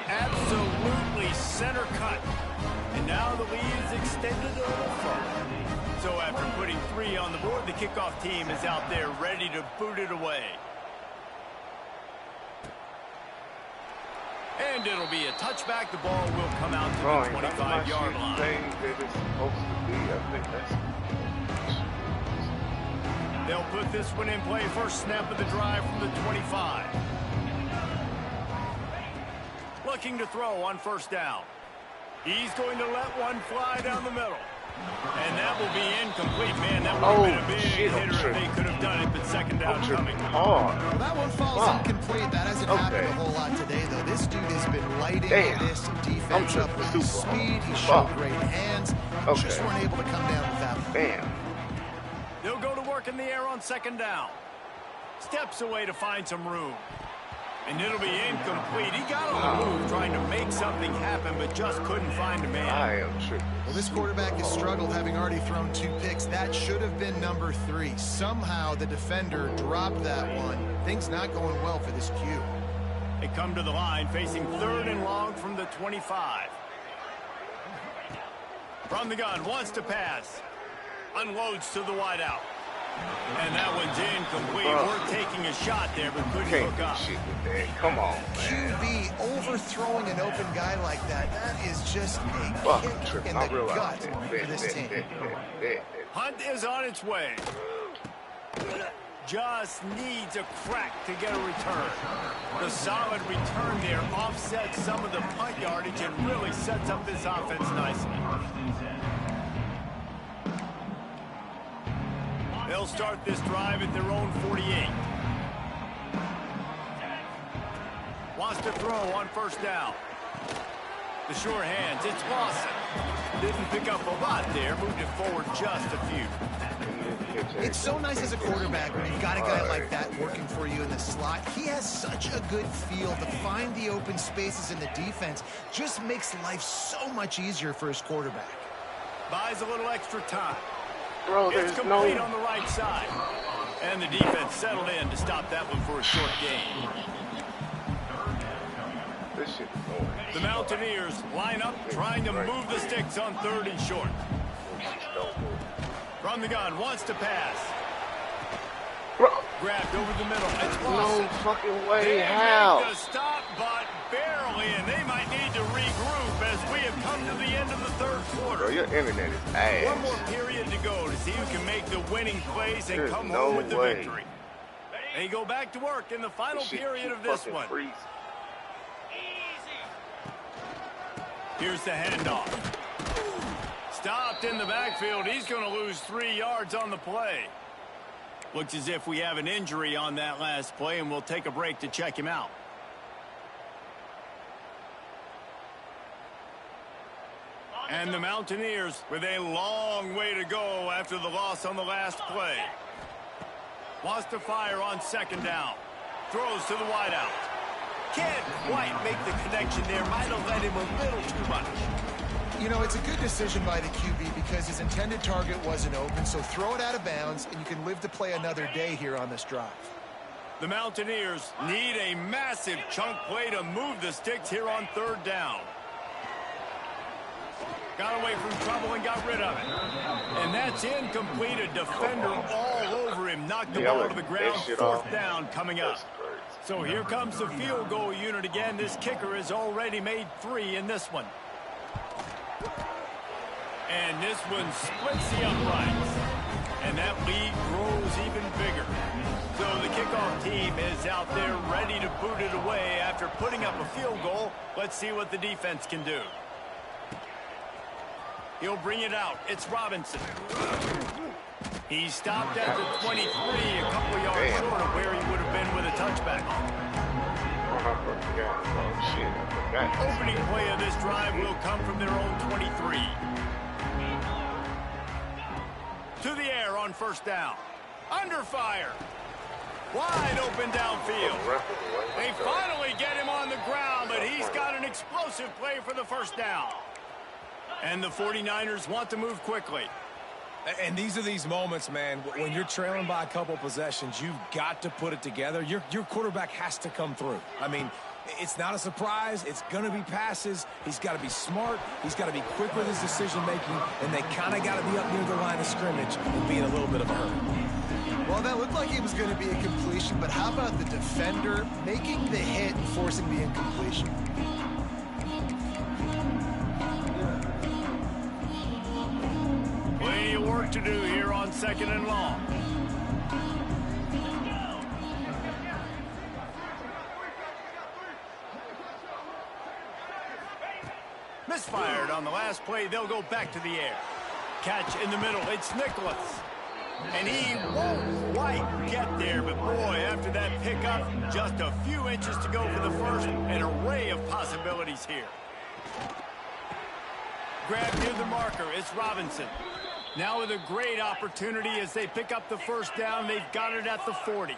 Absolutely center cut. And now the lead is extended a little further. So after putting 3 on the board, the kickoff team is out there ready to boot it away. And it'll be a touchback. The ball will come out to the 25-yard line. They'll put this one in play. First snap of the drive from the 25. Looking to throw on 1st down. He's going to let one fly down the middle. And that will be incomplete. Man, that would have been a big hitter if they could have done it, but 2nd down coming. Well, that one falls incomplete. That hasn't happened a whole lot today, though. This dude has been lighting this defense up with his speed. He showed great hands. Just weren't able to come down with that one. Bam. They'll go to work in the air on 2nd down. Steps away to find some room. And it'll be incomplete. He got on the move trying to make something happen, but just couldn't find a man. I am tripping. Well, this quarterback has struggled, having already thrown 2 picks. That should have been number 3. Somehow the defender dropped that one. Things not going well for this Q. They come to the line, facing 3rd and long from the 25. From the gun, wants to pass. Unloads to the wideout. And that one's incomplete. We're taking a shot there, but couldn't hook up. Come on, man. QB overthrowing an open guy like that, that is just a kick in the gut for this team. Hunt is on its way. Just needs a crack to get a return. The solid return there offsets some of the punt yardage and really sets up this offense nicely. They'll start this drive at their own 48. Wants to throw on 1st down. The sure hands, it's Lawson. Didn't pick up a lot there, moved it forward just a few. It's so nice as a quarterback when you've got a guy like that working for you in the slot. He has such a good feel to find the open spaces in the defense. Just makes life so much easier for his quarterback. Buys a little extra time. Bro, It's there's complete no... on the right side. And the defense settled in to stop that one for a short gain. This shit is going. The Mountaineers line up trying to move the sticks on 3rd and short. From the gun, wants to pass. Bro, Grabbed over the middle. It's no Lawson. fucking way. They How? make the stop, but barely, and they might need to regroup as we have come to the end of the 3rd quarter. Bro, your internet is ass. One more period to go to see who can make the winning plays and There's come no home with the way. victory. They go back to work in the final This shit period keep of this fucking one. freezing. Here's the handoff. Stopped in the backfield. He's going to lose 3 yards on the play. Looks as if we have an injury on that last play, and we'll take a break to check him out. And the Mountaineers with a long way to go after the loss on the last play. Wants to fire on 2nd down. Throws to the wideout. Can't quite make the connection there. Might have led him a little too much. You know, it's a good decision by the QB because his intended target wasn't open, so throw it out of bounds, and you can live to play another day here on this drive. The Mountaineers need a massive chunk play to move the sticks here on 3rd down. Got away from trouble and got rid of it. And that's incomplete. A defender all over him. Knocked the ball to the ground. 4th down coming up. So here comes the field goal unit again. This kicker has already made 3 in this one. And this one splits the uprights. And that lead grows even bigger. So the kickoff team is out there ready to boot it away after putting up a field goal. Let's see what the defense can do. He'll bring it out. It's Robinson. He stopped at the 23, a couple yards short of where he would have been with a touchback. Opening play of this drive will come from their own 23. To the air on 1st down. Under fire. Wide open downfield. They finally get him on the ground, but he's got an explosive play for the 1st down. And the 49ers want to move quickly. And these are these moments, man, when you're trailing by a couple possessions, you've got to put it together. Your quarterback has to come through. I mean, it's not a surprise. It's going to be passes. He's got to be smart. He's got to be quick with his decision-making, and they kind of got to be up near the line of scrimmage and be in a little bit of a hurry. Well, that looked like it was going to be a completion, but how about the defender making the hit and forcing the incompletion? Plenty of work to do here on 2nd and long. Misfired on the last play. They'll go back to the air. Catch in the middle. It's Nicholas. And he won't quite get there, but boy, after that pickup, just a few inches to go for the first. An array of possibilities here. Grab near the marker. It's Robinson. Now with a great opportunity as they pick up the 1st down. They've got it at the 40.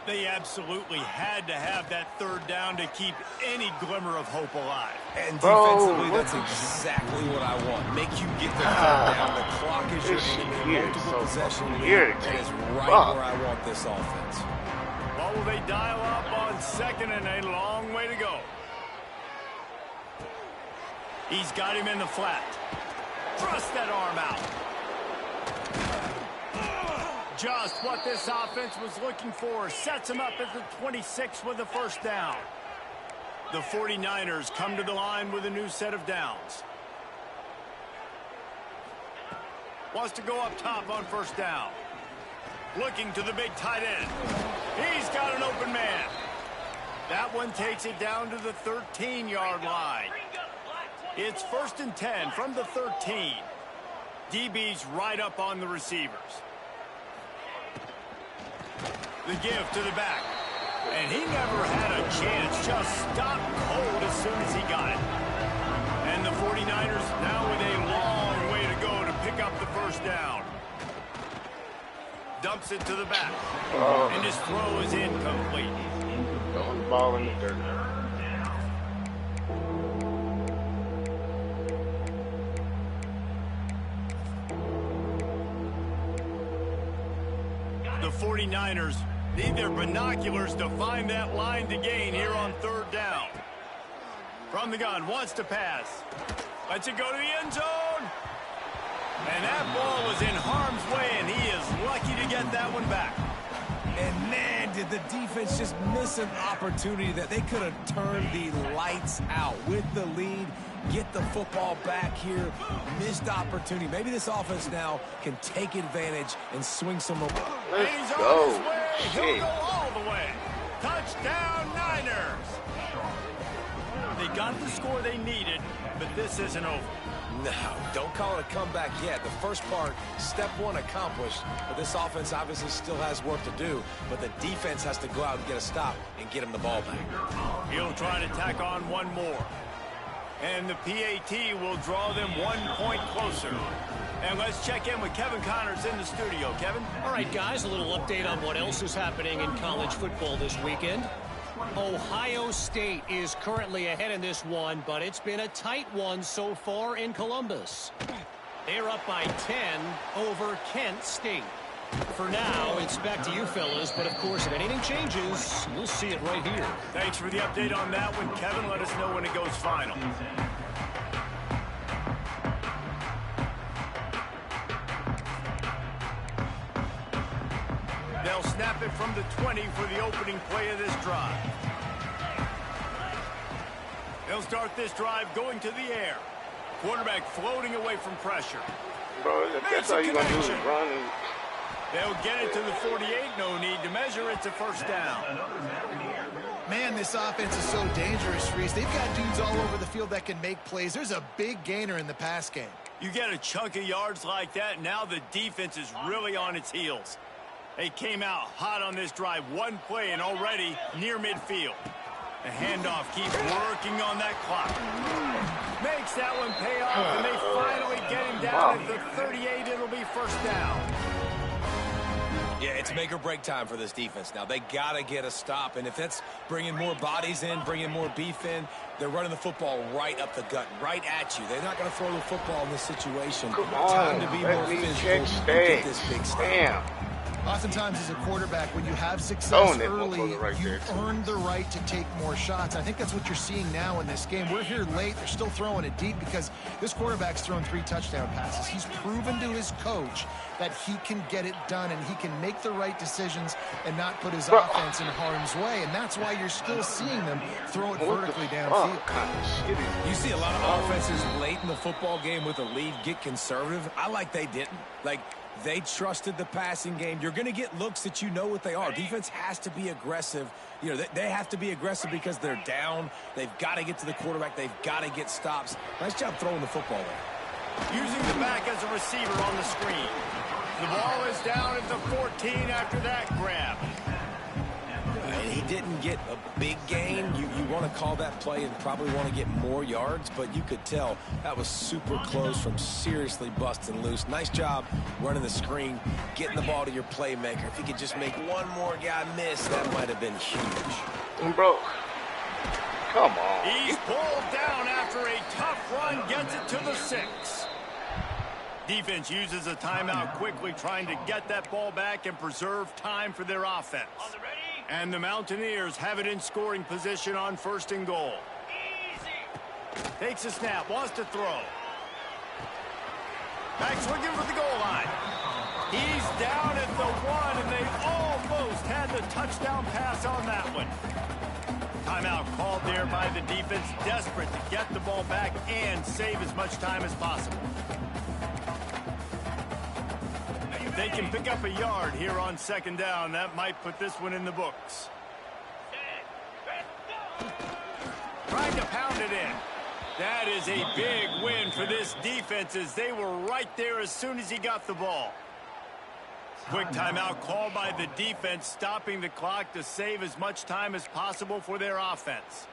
They absolutely had to have that 3rd down to keep any glimmer of hope alive. And defensively, that's exactly what I want. Make you get the 3rd down. The clock is your enemy. Multiple possession lead. That is right where I want this offense. Well, will they dial up on 2nd and a long way to go? He's got him in the flat. Thrust that arm out. Just what this offense was looking for. Sets him up at the 26 with the 1st down. The 49ers come to the line with a new set of downs. Wants to go up top on 1st down. Looking to the big tight end. He's got an open man. That one takes it down to the 13-yard line. It's 1st and 10 from the 13. DB's right up on the receivers. The give to the back. And he never had a chance. Just stopped cold as soon as he got it. dumps it to the back. Oh. And his throw is incomplete. Throwing the ball in the dirt. The 49ers need their binoculars to find that line to gain here on third down. From the gun, wants to pass. Lets it go to the end zone. And that ball was in harm's way, and he is lucky to get that one back. And man, did the defense just miss an opportunity that they could have turned the lights out with the lead, get the football back here. Missed opportunity. Maybe this offense now can take advantage and swing some. And he's Let's on his go. way. He'll Shit. go all the way. Touchdown, Niners. They got the score they needed, but this isn't over. No, don't call it a comeback yet. The first part, step one accomplished, but this offense obviously still has work to do, but the defense has to go out and get a stop and get him the ball back. He'll try to tack on one more. And the PAT will draw them 1 point closer. And let's check in with Kevin Connors in the studio. Kevin? All right, guys, a little update on what else is happening in college football this weekend. Ohio State is currently ahead in this one, but it's been a tight one so far in Columbus. They're up by 10 over Kent State. For now, it's back to you fellas, but of course, if anything changes, you'll see it right here. Thanks for the update on that one, Kevin. Let us know when it goes final. They'll snap it from the 20 for the opening play of this drive. They'll start this drive going to the air. Quarterback floating away from pressure. Bro, that's all you're going to do is run. They'll get it to the 48. No need to measure. It's a first down. Man, this offense is so dangerous, Reese. They've got dudes all over the field that can make plays. There's a big gainer in the pass game. You get a chunk of yards like that, now the defense is really on its heels. They came out hot on this drive. One play and already near midfield. The handoff keeps working on that clock. Makes that one pay off, and they finally get him down at the 38. It'll be first down. Yeah, it's make or break time for this defense now. They got to get a stop, and if that's bringing more bodies in, bringing more beef in, they're running the football right up the gut, right at you. They're not going to throw the football in this situation. Come on, Time to be more physical and get this big stop. Damn. Oftentimes, as a quarterback, when you have success Own it, early, motherfucker, right you there, too. earn the right to take more shots. I think that's what you're seeing now in this game. We're here late. They're still throwing it deep because this quarterback's thrown 3 touchdown passes. He's proven to his coach that he can get it done and he can make the right decisions and not put his offense in harm's way. And that's why you're still seeing them throw it vertically downfield. You see a lot of offenses late in the football game with a lead get conservative. I like they didn't. Like, they trusted the passing game. You're going to get looks that you know what they are. Defense has to be aggressive. You know, they have to be aggressive because they're down. They've got to get to the quarterback. They've got to get stops. Nice job throwing the football there. Using the back as a receiver on the screen. The ball is down at the 14 after that grab. And he didn't get a big gain. You want to call that play and probably want to get more yards, but you could tell that was super close from seriously busting loose. Nice job running the screen, getting the ball to your playmaker. If he could just make one more guy miss, that might have been huge. Bro, come on. He's pulled down after a tough run, gets it to the 6. Defense uses a timeout quickly, trying to get that ball back and preserve time for their offense. And the Mountaineers have it in scoring position on 1st and goal. Takes a snap, wants to throw. Back swinging for the goal line. He's down at the 1, and they almost had the touchdown pass on that one. Timeout called there by the defense, desperate to get the ball back and save as much time as possible. They can pick up a yard here on 2nd down. That might put this one in the books. Trying to pound it in. That is a big win for this defense as they were right there as soon as he got the ball. Quick timeout called by the defense, stopping the clock to save as much time as possible for their offense.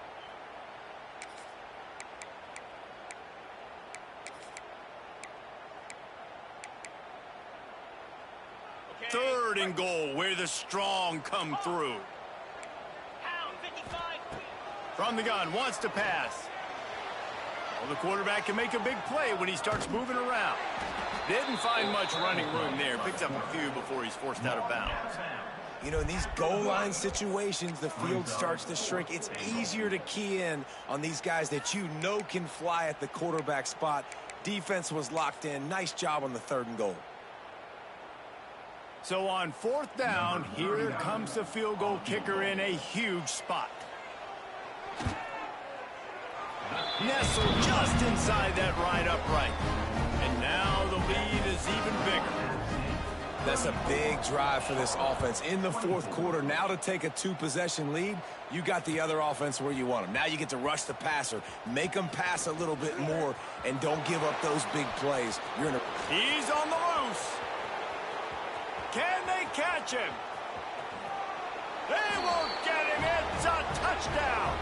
3rd and goal, where the strong come through. From the gun, wants to pass. Well, the quarterback can make a big play when he starts moving around. Didn't find much running room there. Picks up a few before he's forced out of bounds. You know, in these goal line situations, the field starts to shrink. It's easier to key in on these guys that you know can fly at the quarterback spot. Defense was locked in. Nice job on the 3rd and goal. So on 4th down, here comes the field goal kicker in a huge spot. Nestled just inside that right upright. And now the lead is even bigger. That's a big drive for this offense in the 4th quarter. Now to take a 2-possession lead, you got the other offense where you want them. Now you get to rush the passer, make them pass a little bit more, and don't give up those big plays. He's on the loose. Can they catch him? They won't get him. It's a touchdown.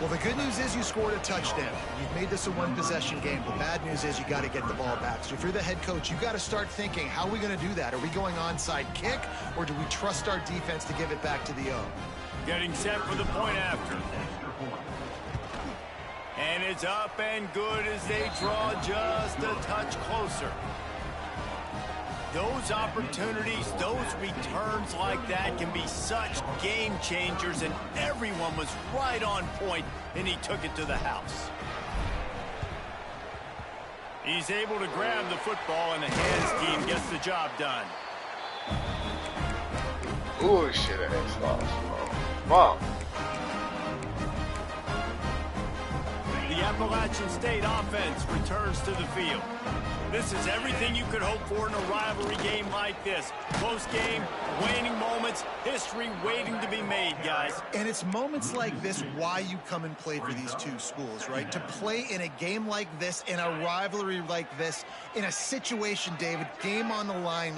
Well, the good news is you scored a touchdown. You've made this a 1-possession game. The bad news is you got to get the ball back. So if you're the head coach, you got to start thinking, how are we going to do that? Are we going onside kick, or do we trust our defense to give it back to the O? Getting set for the point after. And it's up and good as they draw just a touch closer. Those opportunities, those returns like that can be such game changers, and everyone was right on point, and he took it to the house. He's able to grab the football, and the hands team gets the job done. Ooh, shit, that's lost. Fuck. The Appalachian State offense returns to the field. This is everything you could hope for in a rivalry game like this. Close game, waning moments, history waiting to be made, guys. And it's moments like this why you come and play for these two schools, right? To play in a game like this, in a rivalry like this, in a situation, David, game on the line.